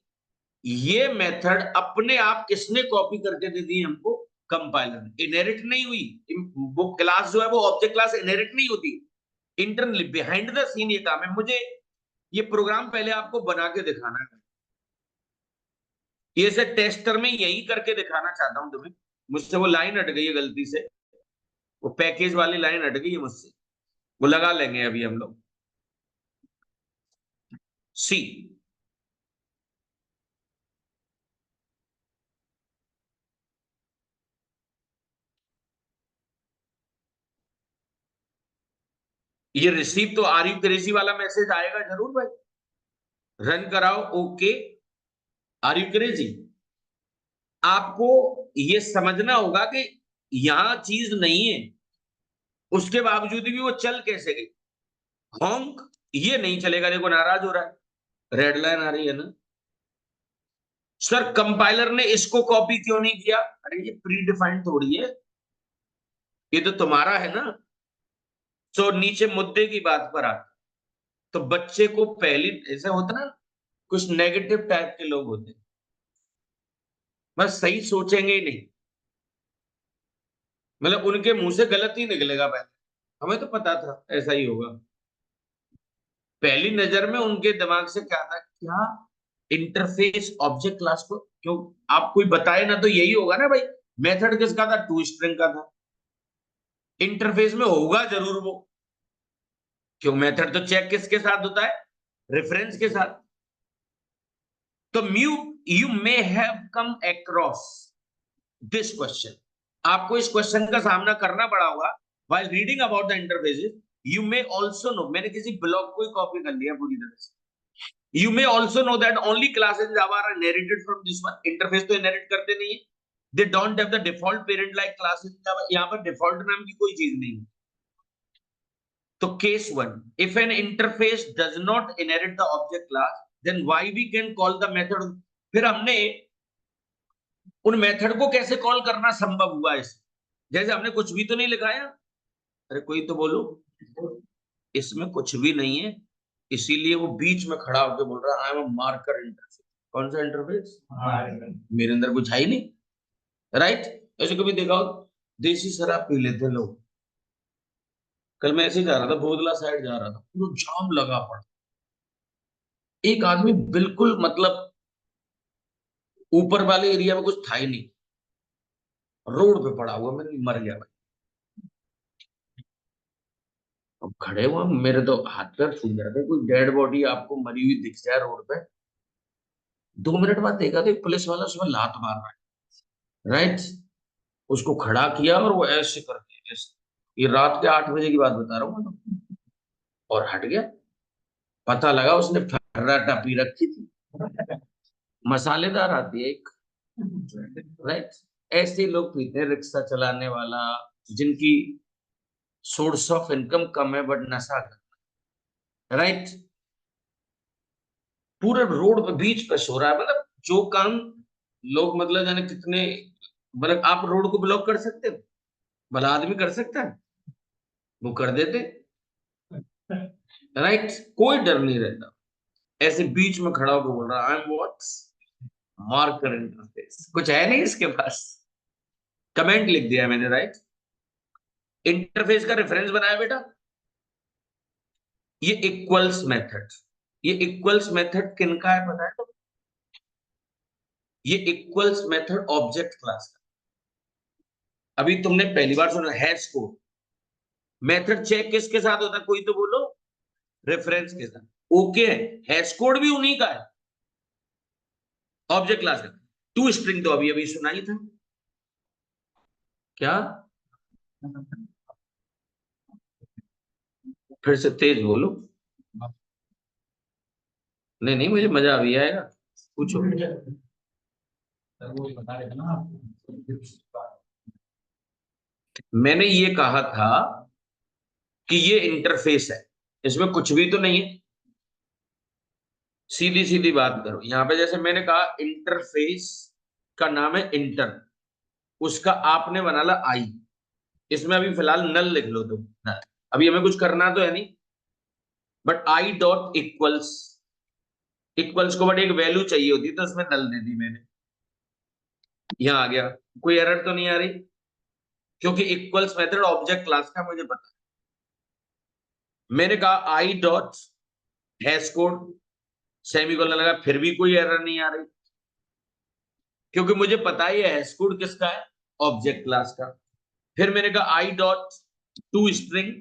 ये मेथड अपने आप किसने कॉपी करके दे दी हमको? कंपाइलर ने। इनहेरिट नहीं हुई। वो क्लास जो है वो ऑब्जेक्ट क्लास इनहेरिट नहीं होती, इंटरनली बिहाइंड द सीन ये काम है। मुझे ये प्रोग्राम पहले आपको बना के दिखाना है, ये से टेस्टर में यही करके दिखाना चाहता हूं तुम्हें। मुझसे वो लाइन हट गई है गलती से, वो पैकेज वाली लाइन हट गई है मुझसे, वो लगा लेंगे अभी हम लोग। सी, ये रिसीव तो आर यू क्रेजी वाला मैसेज आएगा जरूर भाई। रन कराओ, ओके, आर यू क्रेजी। आपको ये समझना होगा कि यहां चीज नहीं है, उसके बावजूद भी वो चल कैसे गई। हॉन्क ये नहीं चलेगा, देखो नाराज हो रहा है, रेड लाइन आ रही है ना। सर कंपाइलर ने इसको कॉपी क्यों नहीं किया? अरे ये प्री डिफाइंड थोड़ी है, ये तो तुम्हारा है ना। तो नीचे मुद्दे की बात पर आता, तो बच्चे को पहली, ऐसा होता ना, कुछ नेगेटिव टाइप के लोग होते हैं, बस सही सोचेंगे ही नहीं, मतलब उनके मुंह से गलत ही निकलेगा पहले। हमें तो पता था ऐसा ही होगा। पहली नजर में उनके दिमाग से क्या था, क्या इंटरफेस ऑब्जेक्ट क्लास को क्यों, आप कोई बताए ना तो यही होगा ना भाई। मेथड किसका था? टू स्ट्रिंग का था। इंटरफेस में होगा जरूर वो, क्यों मेथड तो चेक किसके साथ होता है? रेफरेंस के साथ। तो mu you may have come across this question, आपको इस क्वेश्चन का सामना करना पड़ा होगा while reading about the interfaces. You may also know, मैंने किसी ब्लॉग को ही कॉपी कर लिया पूरी तरह से। You may also know that only classes in Java are inherited from this one. Interface तो इनहेरिट करते नहीं है। They don't have the default parent like classes in Java. यहाँ पर डिफॉल्ट नाम की कोई चीज नहीं है। तो case one, if an interface does not inherit the object class, then why we can call the method? फिर हमने उन मेथड को कैसे कॉल करना संभव हुआ इस, जैसे हमने कुछ भी तो नहीं लिखाया। अरे कोई तो बोलो, इसमें कुछ भी नहीं है, इसीलिए वो बीच में खड़ा होकर बोल रहा है आई एम मार्कर इंटरफेस। कौन सा इंटरफेस? मेरे अंदर कुछ है ही नहीं, राइट। ऐसे कभी देखा हो, देसी शराब पी लेते हैं लोग। कल मैं ऐसे ही जा रहा था, बोधला साइड जा रहा था, पूरा जाम लगा पड़ा। एक आदमी बिल्कुल मतलब ऊपर वाले एरिया में कुछ था ही नहीं, रोड पे पड़ा हुआ, मैंने मर गया भाई। अब खड़े हुआ, मेरे तो हाथ पैर फूल जाते, कोई डेड बॉडी आपको मरी हुई दिख जाए रोड पे, 2 मिनट बाद देखा कि पुलिस वाला उसमें लात मार रहा है, राइट। उसको खड़ा किया और वो ऐसे करके ऐसे, ये रात के 8 बजे की बात बता रहा हूँ मैं तो। और हट गया, पता लगा उसने फर्राटा पी रखी थी, मसालेदार आती है एक, राइट। ऐसे ही लोग पीते हैं, रिक्शा चलाने वाला जिनकी सोर्स ऑफ इनकम कम है बट नशा करता, राइट। पूरे रोड पे बीच पे सो रहा है, मतलब जो काम लोग मतलब जाने कितने, मतलब आप रोड को ब्लॉक कर सकते हो, भला आदमी कर सकता है, वो कर देते, राइट। कोई डर नहीं रहता, ऐसे बीच में खड़ा होकर बोल रहा I am what, marker interface, कुछ है नहीं इसके पास, कमेंट लिख दिया मैंने, राइट। इंटरफेस का रेफरेंस बनाया बेटा, ये इक्वल्स मेथड, ये इक्वल्स मेथड किनका है पता है तो, ये इक्वल्स मेथड ऑब्जेक्ट क्लास का। अभी तुमने पहली बार सुना हैश कोड, मेथड चेक किसके साथ होता है, कोई तो बोलो, रेफरेंस के साथ, ओके। हैश कोड भी उन्हीं का है, ऑब्जेक्ट क्लास का। टू स्ट्रिंग तो अभी अभी सुना ही था, क्या, फिर से तेज बोलो, नहीं नहीं मुझे मजा अभी आएगा, पूछो। मैंने ये कहा था कि ये इंटरफेस है, इसमें कुछ भी तो नहीं है, सीधी सीधी बात करो। यहां पे जैसे मैंने कहा इंटरफेस का नाम है इंटर, उसका आपने बना ला आई, इसमें अभी फिलहाल नल लिख लो तुम, अभी हमें कुछ करना तो है नहीं, but I dot equals, equals को बट एक वैल्यू चाहिए होती तो उसमें नल दे दी मैंने, यहां आ गया, कोई एरर तो नहीं आ रही, क्योंकि इक्वल्स मेथड ऑब्जेक्ट क्लास का मुझे पता है। मैंने कहा I dot hash code, semicolon लगा, फिर भी कोई एरर नहीं आ रही, क्योंकि मुझे पता है ये हैश कोड किसका है, ऑब्जेक्ट क्लास का। फिर मैंने कहा आई डॉट टू स्ट्रिंग,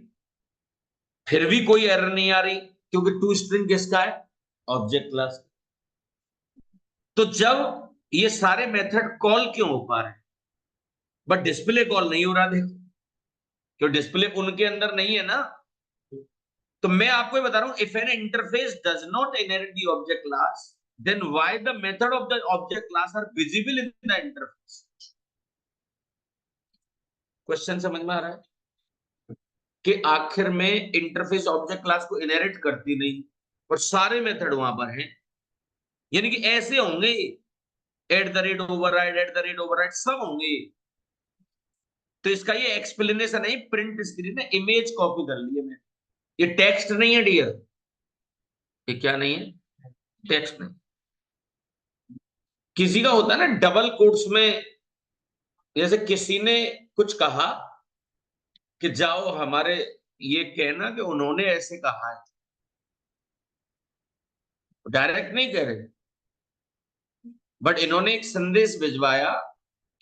फिर भी कोई एरर नहीं आ रही, क्योंकि टू स्ट्रिंग किसका है, ऑब्जेक्ट क्लास। तो जब ये सारे मेथड कॉल क्यों हो पा रहे हैं, बट डिस्प्ले कॉल नहीं हो रहा, देखो क्यों, डिस्प्ले उनके अंदर नहीं है ना। तो मैं आपको ये बता रहा हूं, if an interface does not inherit the object class, then why the method of the object class are visible in the interface. Question समझ में आ रहा है कि आखिर में इंटरफेस ऑब्जेक्ट क्लास को इनहेरिट करती नहीं, और सारे मेथड वहां पर हैं, यानी कि ऐसे होंगे, at the rate override, at the rate override सब होंगे। तो इसका ये एक्सप्लेनेशन है, प्रिंट स्क्रीन में इमेज कॉपी कर ली है मैंने, ये टेक्स्ट नहीं है डियर, ये क्या नहीं है, टेक्स्ट नहीं। किसी का होता है ना डबल कोट्स में, जैसे किसी ने कुछ कहा कि जाओ हमारे, ये कहना कि उन्होंने ऐसे कहा है, डायरेक्ट नहीं कह रहे, बट इन्होंने एक संदेश भिजवाया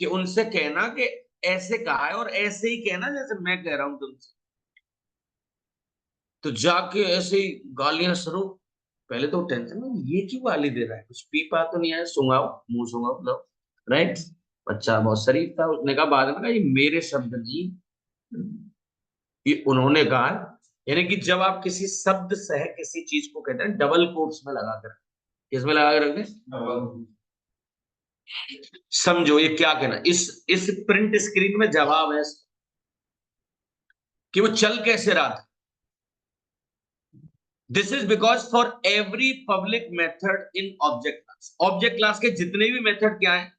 कि उनसे कहना कि ऐसे कहा है, और ऐसे ही कहना जैसे मैं कह रहा हूं तुमसे। तो जाके ऐसे ही गालियां शुरू, पहले तो टेंशन में ये क्यों गाली दे रहा है, कुछ पी पा तो नहीं आया, सुंगाओ मुंह सुंगाओ लो, राइट। बच्चा बहुत शरीफ था, उसने कहा बाद में कहा ये मेरे शब्द नहीं, ये उन्होंने कहा है। यानी कि जब आप किसी शब्द सह किसी चीज को कहते हैं, डबल कोट्स में लगा कर, किसमें लगा कर रखते हैं? समझो ये क्या कहना, इस प्रिंट स्क्रीन में जवाब है कि वो चल कैसे रहा था। This is because for every public method in object class, object class के जितने भी मेथड क्या है,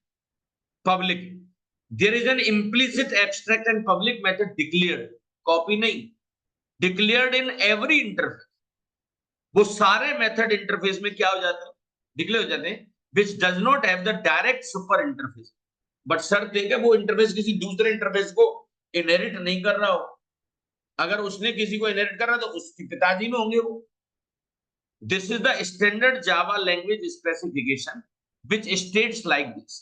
public, there is an implicit abstract and public method declared, copy नहीं, डिक्लेयर्ड इन एवरी इंटरफेस। वो सारे मेथड इंटरफेस में क्या हो जाते हैं, डिक्लेयर हो जाते हैं, which does not have the direct super interface, but शर्त है कि वो इंटरफेस किसी दूसरे इंटरफेस को इनहेरिट नहीं कर रहा हो, अगर उसने किसी को इनहेरिट कर रहा तो उसके पिताजी में होंगे वो। This is the standard Java language specification which states like this.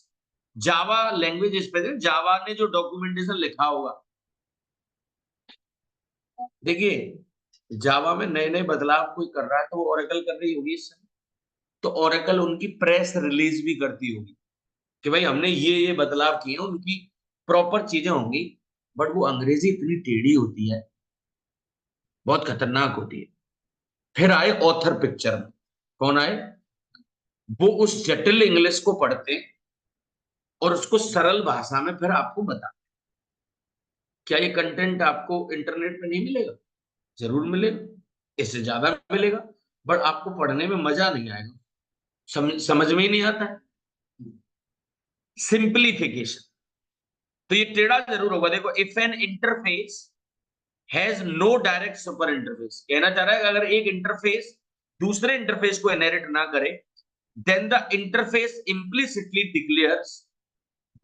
Java language specification, Java ने जो डॉक्यूमेंटेशन लिखा होगा, देखिए जावा में नए नए बदलाव कोई कर रहा है तो वो ओरेकल कर रही होगी इस समय, तो ओरेकल उनकी प्रेस रिलीज भी करती होगी कि भाई हमने ये बदलाव किए, उनकी प्रॉपर चीजें होंगी, बट वो अंग्रेजी इतनी टेढ़ी होती है, बहुत खतरनाक होती है। फिर आए ऑथर पिक्चर में। कौन आए? वो उस जटिल इंग्लिश को पढ़ते और उसको सरल भाषा में फिर आपको बता। क्या ये कंटेंट आपको इंटरनेट पे नहीं मिलेगा? जरूर मिलेगा, इससे ज्यादा मिलेगा, बट आपको पढ़ने में मजा नहीं आएगा, समझ में ही नहीं आता है। सिंप्लीफिकेशन। तो ये टेढ़ा जरूर होगा। देखो, if an interface has no direct super interface, कहना चाह रहा है कि अगर एक इंटरफेस दूसरे इंटरफेस को इनहेरिट ना करे, then the interface implicitly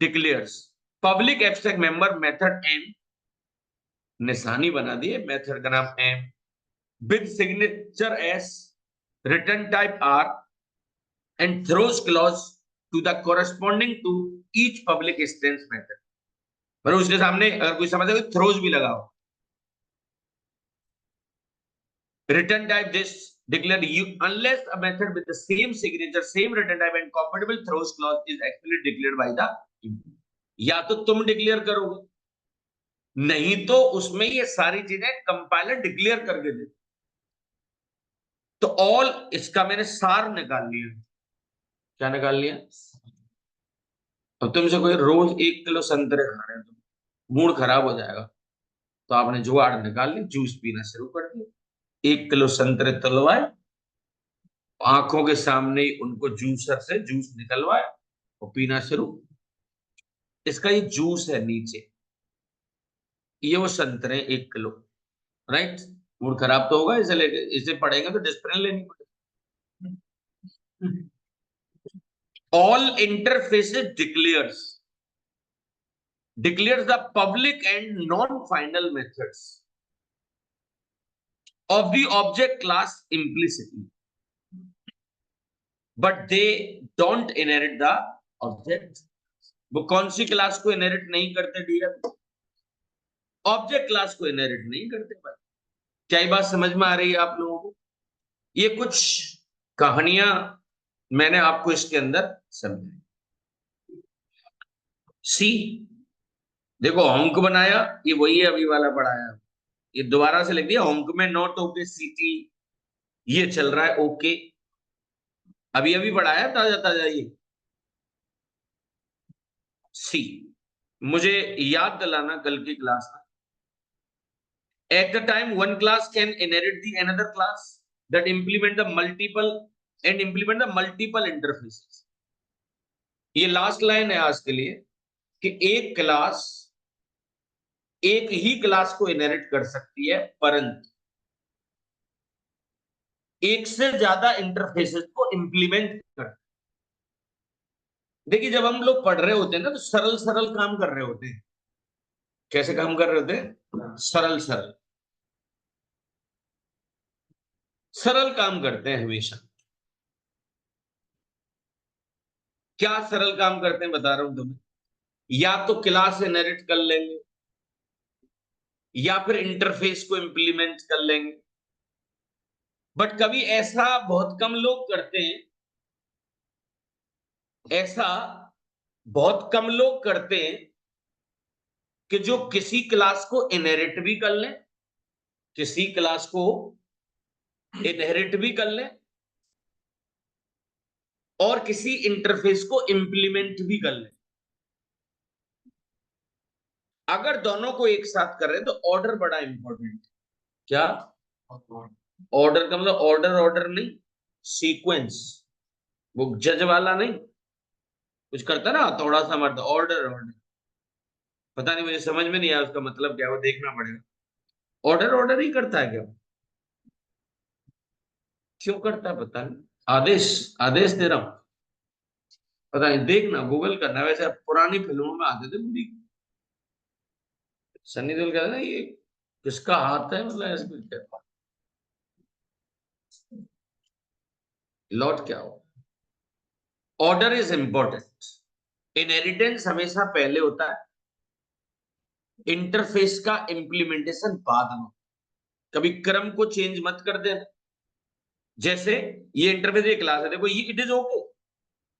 declares public abstract member method m, निशानी बना दिए मेथड का नाम m, with signature s, return type r, and throws clause to the corresponding to each public instance method। पर उसके सामने अगर कोई समझे तो थ्रोज भी लगाओ। Return type this declare you unless a method with the same signature, same return type and compatible throws clause is actually declared by the, या तो तुम डिक्लेयर करोगे, नहीं तो उसमें ये सारी चीजें कंपाइलर डिक्लेयर करके दे। तो ऑल इसका मैंने सार निकाल लिया। क्या निकाल लिया? अब तुमसे कोई रोज 1 किलो संतरे खा रहे हैं, तो मूड खराब हो जाएगा, तो आपने जुगाड़ निकाल ली, जूस पीना शुरू कर दिया। 1 किलो संतरे तलवाए, आंखों के सामने ही उनको जूसर से जूस निकलवाया और पीना शुरू। इसका ये जूस है नीचे, ये वो संतरे 1 किलो, राइट। मूड खराब तो होगा, इसे लेके इसे पढ़ेंगे तो डिस्प्लिन लेनी पड़ेगी। all interfaces declares the public and non-final methods of the object class implicitly, but they don't inherit the object। वो कौन सी क्लास को इनहेरिट नहीं करते डियर? ऑब्जेक्ट क्लास को इनहेरिट नहीं करते भाई। क्या ये बात समझ में आ रही है आप लोगों को? ये कुछ कहानियां मैंने आपको इसके अंदर समझाई। सी, देखो होंक बनाया, ये वही है अभी वाला पढ़ाया, ये दोबारा से लिख दिया। होंक में नॉट ओके सीटी, ये चल रहा है ओके, अभी अभी पढ़ाया ताजा ताजा ये। सी, मुझे याद दिलाना कल की क्लास में। At the time one class can inherit the another class that implement the multiple interfaces. ये लास्ट लाइन है आज के लिए कि एक क्लास एक ही क्लास को इनहेरिट कर सकती है, परंतु एक से ज्यादा इंटरफेसेस को इंप्लीमेंट कर। देखिए, जब हम लोग पढ़ रहे होते हैं ना, तो सरल सरल काम कर रहे होते हैं। कैसे काम कर रहे होते हैं? सरल सरल सरल काम करते हैं हमेशा। क्या सरल काम करते हैं बता रहा हूं तुम्हें। या तो क्लास इनहेरिट कर लेंगे, या फिर इंटरफेस को इंप्लीमेंट कर लेंगे। बट कभी ऐसा बहुत कम लोग करते हैं, ऐसा बहुत कम लोग करते हैं कि जो किसी क्लास को इनहेरिट भी कर लें, किसी क्लास को इनहेरिट भी कर लें और किसी इंटरफेस को इंप्लीमेंट भी कर लें। अगर दोनों को एक साथ कर रहे हैं तो ऑर्डर बड़ा इंपॉर्टेंट है। क्या ऑर्डर का मतलब? ऑर्डर ऑर्डर नहीं, सीक्वेंस। वो जज वाला नहीं, कुछ करता ना थोड़ा सा मर्द, ऑर्डर ऑर्डर। पता नहीं, मुझे समझ में नहीं आया उसका मतलब क्या, वो देखना पड़ेगा। ऑर्डर ऑर्डर ही करता है क्या? क्यों करता है पता नहीं। आदेश, आदेश दे रहा हूं, पता नहीं, देखना गूगल करना। वैसे पुरानी फिल्मों में आते थे पूरी, सन्नी देओल कहता ना ये किसका हाथ है, मतलब ऐसे कहता। लॉट क्या हो, ऑर्डर इज इंपॉर्टेंट। इनहेरिटेंस हमेशा पहले होता है, इंटरफेस का इंप्लीमेंटेशन बाद में। कभी क्रम को चेंज मत कर देना। जैसे ये इंटरफेस एक क्लास है, देखो ये इट इज ओके,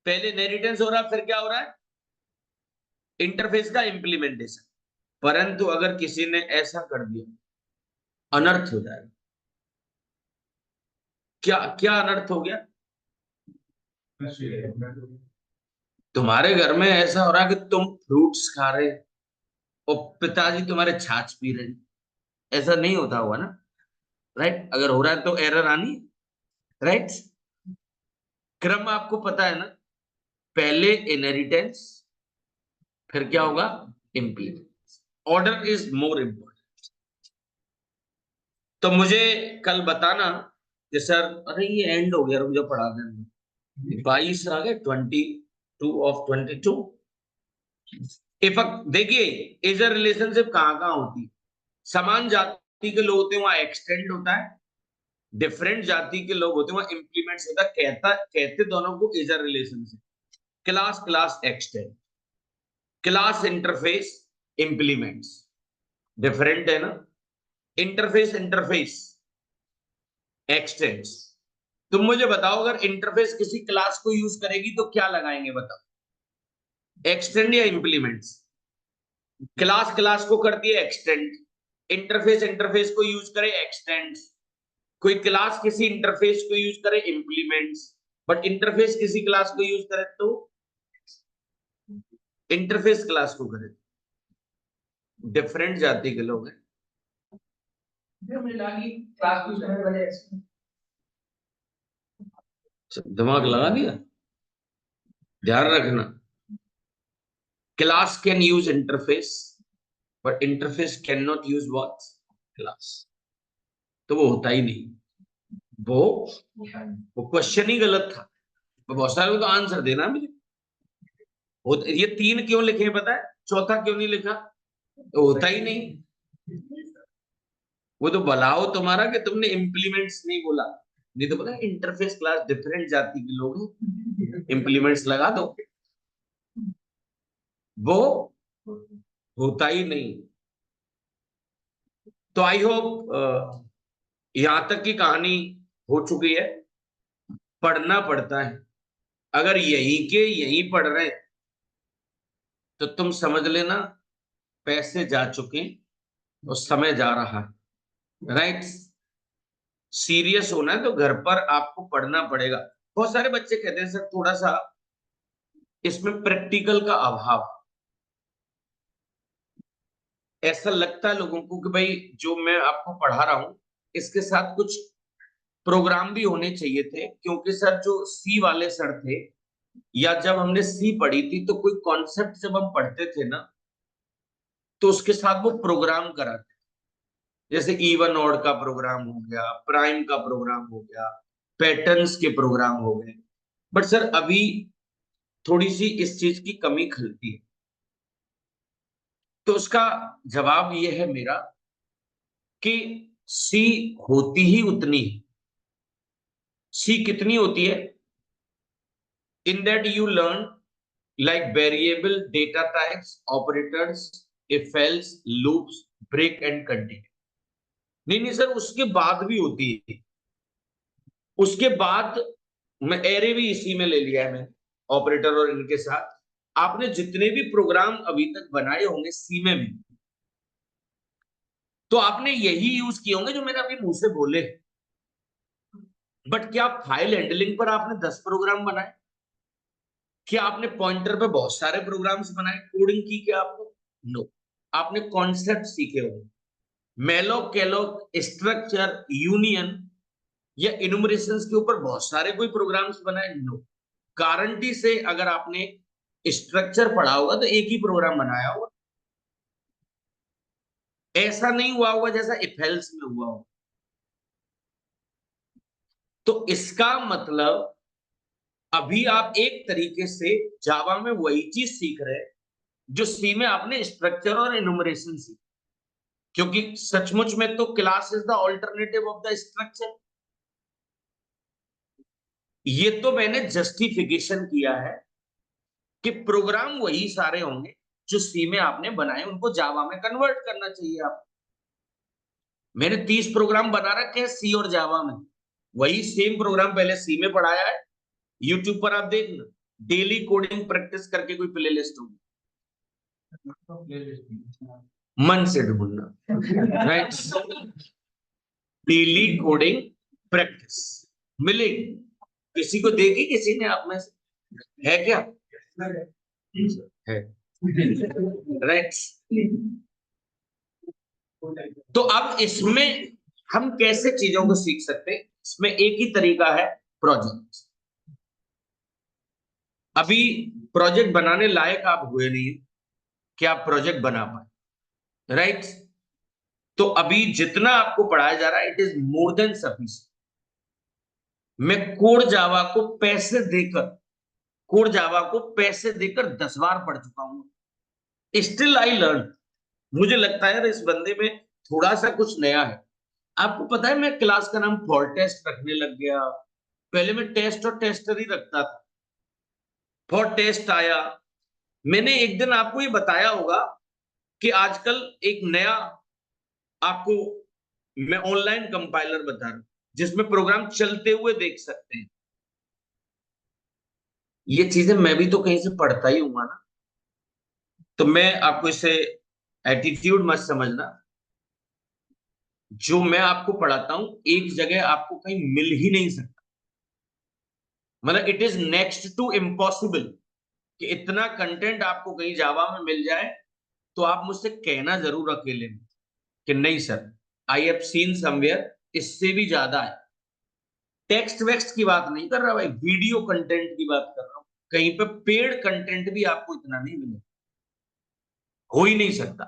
पहले इनहेरिटेंस हो रहा है, फिर क्या हो रहा है? इंटरफेस का इंप्लीमेंटेशन। परंतु अगर किसी ने ऐसा कर दिया, अनर्थ हो जाएगा। क्या क्या अनर्थ हो गया? तुम्हारे घर में ऐसा हो रहा है कि तुम फ्रूट्स खा रहे और पिताजी तुम्हारे छाछ पी रहे, ऐसा नहीं होता हुआ ना, राइट? अगर हो रहा है तो एरर आनी, राइट? क्रम आपको पता है ना, पहले इनहेरिटेंस, फिर क्या होगा? Implement. Order is more important. तो मुझे कल बताना कि सर अरे ये एंड हो गया, मुझे पढ़ा देना। 22 आ गए, 22 of 22। इफेक्ट देखिए, इजर रिलेशनशिप कहाँ कहाँ होती है? समान जाति के लोग होते हैं वहां एक्सटेंड होता है, डिफरेंट जाति के लोग होते हैं वहां इंप्लीमेंट्स होता है। कहते दोनों को is a relationship. Class class extend, class interface implements, different है ना? Interface interface extends. तुम मुझे बताओ, अगर इंटरफेस किसी क्लास को यूज करेगी तो क्या लगाएंगे बताओ? एक्सटेंड या इंप्लीमेंट्स? क्लास क्लास को कर दिए एक्सटेंड, इंटरफेस इंटरफेस को यूज करे एक्सटेंड, कोई क्लास किसी इंटरफेस को यूज करे इंप्लीमेंट्स, बट इंटरफेस किसी क्लास को यूज करे तो इंटरफेस क्लास को करे। डिफरेंट जाति के लोग हैं, दिमाग लगा दिया, ध्यान रखना। Class can use interface but interface can not use what? Class. तो वो होता ही नहीं, वो वो क्वेश्चन ही गलत था। तो बहुत सारे को तो आंसर देना मुझे। ये 3 क्यों लिखे पता है? चौथा क्यों नहीं लिखा? तो होता ही नहीं। वो तो भलाओ तुम्हारा कि तुमने इम्प्लीमेंट्स नहीं बोला, नहीं तो पता इंटरफेस क्लास डिफरेंट जाति के लोग हैं, इम्प्लीमेंट्स लगा दो, वो होता ही नहीं। तो आई होप यहां तक की कहानी हो चुकी है। पढ़ना पड़ता है, अगर यहीं के यहीं पढ़ रहे हैं तो तुम समझ लेना पैसे जा चुके और समय जा रहा है, राइट? सीरियस होना है तो घर पर आपको पढ़ना पड़ेगा। बहुत सारे बच्चे कहते हैं सर थोड़ा सा इसमें प्रैक्टिकल का अभाव, ऐसा लगता है लोगों को कि भाई जो मैं आपको पढ़ा रहा हूं इसके साथ कुछ प्रोग्राम भी होने चाहिए थे, क्योंकि सर जो सी वाले सर थे, या जब हमने सी पढ़ी थी तो कोई कॉन्सेप्ट जब हम पढ़ते थे ना तो उसके साथ वो प्रोग्राम कराते, जैसे इवन ऑड का प्रोग्राम हो गया, प्राइम का प्रोग्राम हो गया, पैटर्न्स के प्रोग्राम हो गए। बट सर अभी थोड़ी सी इस चीज की कमी खलती है। तो उसका जवाब ये है मेरा कि सी होती ही उतनी है। सी कितनी होती है? In that you learn like variable, data types, operators, if else, loops, break and continue. नहीं नहीं सर, उसके बाद भी होती है। उसके बाद मैं एरे भी इसी में ले लिया है मैंने, ऑपरेटर और इनके साथ। आपने जितने भी प्रोग्राम अभी तक बनाए होंगे सी में भी, तो आपने यही यूज किए होंगे जो मैंने अभी मुंह से बोले। बट क्या फाइल हैंडलिंग पर आपने 10 प्रोग्राम बनाए? क्या आपने पॉइंटर पे बहुत सारे प्रोग्राम्स बनाए, कोडिंग की क्या आपने? नो। आपने कॉन्सेप्ट सीखे होंगे, मेलोक कैलोक, स्ट्रक्चर, यूनियन या इनुमरेशंस के ऊपर बहुत सारे कोई प्रोग्राम्स बनाए? नो। गारंटी से अगर आपने स्ट्रक्चर पढ़ा होगा तो एक ही प्रोग्राम बनाया होगा। ऐसा नहीं हुआ होगा जैसा इफेल्स में हुआ होगा। तो इसका मतलब अभी आप एक तरीके से जावा में वही चीज सीख रहे हैं जो सी में आपने स्ट्रक्चर और इनुमरेशन सीखी, क्योंकि सचमुच में तो class is the alternative of the structure. ये तो मैंने जस्टिफिकेशन किया है कि प्रोग्राम वही सारे होंगे जो सी में आपने बनाए, उनको जावा में कन्वर्ट करना चाहिए आप। मैंने 30 प्रोग्राम बना रखे हैं सी और जावा में, वही सेम प्रोग्राम पहले सी में पढ़ाया है। यूट्यूब पर आप देखना, डेली कोडिंग प्रैक्टिस करके कोई प्लेलिस्ट होगी। मन से ढूंढना, राइट। डेली कोडिंग प्रैक्टिस मिलेगी, किसी को देगी किसी ने आप में से, है क्या? है, राइट। तो अब इसमें हम कैसे चीजों को सीख सकते हैं? इसमें एक ही तरीका है, प्रोजेक्ट। अभी प्रोजेक्ट बनाने लायक आप हुए नहीं कि आप प्रोजेक्ट बना पाए, राइट। तो अभी जितना आपको पढ़ाया जा रहा है, it is more than sufficient. मैं कोड जावा को पैसे देकर 10 बार पढ़ चुका हूं, स्टिल आई लर्न। मुझे लगता है यार इस बंदे में थोड़ा सा कुछ नया है। आपको पता है मैं क्लास का नाम फॉर टेस्ट रखने लग गया। पहले मैं टेस्ट और टेस्टर ही रखता था, फॉर टेस्ट आया। मैंने एक दिन आपको ये बताया होगा कि आजकल एक नया, आपको मैं ऑनलाइन कंपाइलर बता रहा हूं जिसमें प्रोग्राम चलते हुए देख सकते हैं। ये चीजें मैं भी तो कहीं से पढ़ता ही हूँ ना। तो मैं आपको इसे एटीट्यूड मत समझना। जो मैं आपको पढ़ाता हूं एक जगह आपको कहीं मिल ही नहीं सकता। मतलब it is next to impossible कि इतना कंटेंट आपको कहीं जावा में मिल जाए। तो आप मुझसे कहना जरूर अकेले में कि नहीं sir, I have seen somewhere, इससे भी ज्यादा है। टेक्स्ट वेक्स्ट की बात नहीं कर रहा भाई, वीडियो कंटेंट की बात कर रहा हूं। कहीं पे पेड कंटेंट भी आपको इतना नहीं मिलेगा, हो ही नहीं सकता।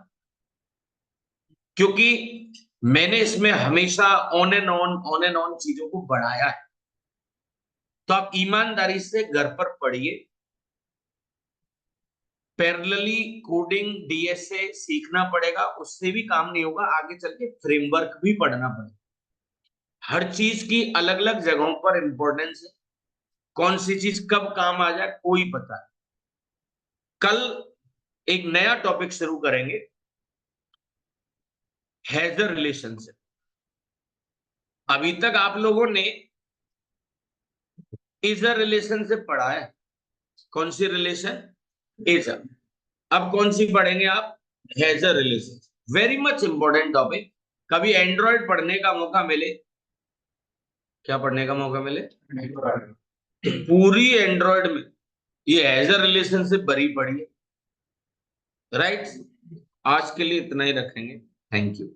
क्योंकि मैंने इसमें हमेशा ऑन एंड ऑन चीजों को बढ़ाया है। तो आप ईमानदारी से घर पर पढ़िए। पैरेलली कोडिंग डीएसए सीखना पड़ेगा, उससे भी काम नहीं होगा। आगे चल के फ्रेमवर्क भी पढ़ना पड़ेगा। हर चीज की अलग अलग जगहों पर इंपॉर्टेंस है। कौन सी चीज कब काम आ जाए कोई पता है। कल एक नया टॉपिक शुरू करेंगे, हैजर रिलेशनशिप। अभी तक आप लोगों ने इजर रिलेशनशिप पढ़ा है। कौन सी रिलेशन? इजर। अब कौन सी पढ़ेंगे आप? Has a relation. Very much important topic. कभी एंड्रॉइड पढ़ने का मौका मिले, क्या पढ़ने का मौका मिले, तो पूरी एंड्रॉइड में ये हैजर रिलेशनशिप भरी पड़ी है, राइट। आज के लिए इतना ही रखेंगे। Thank you.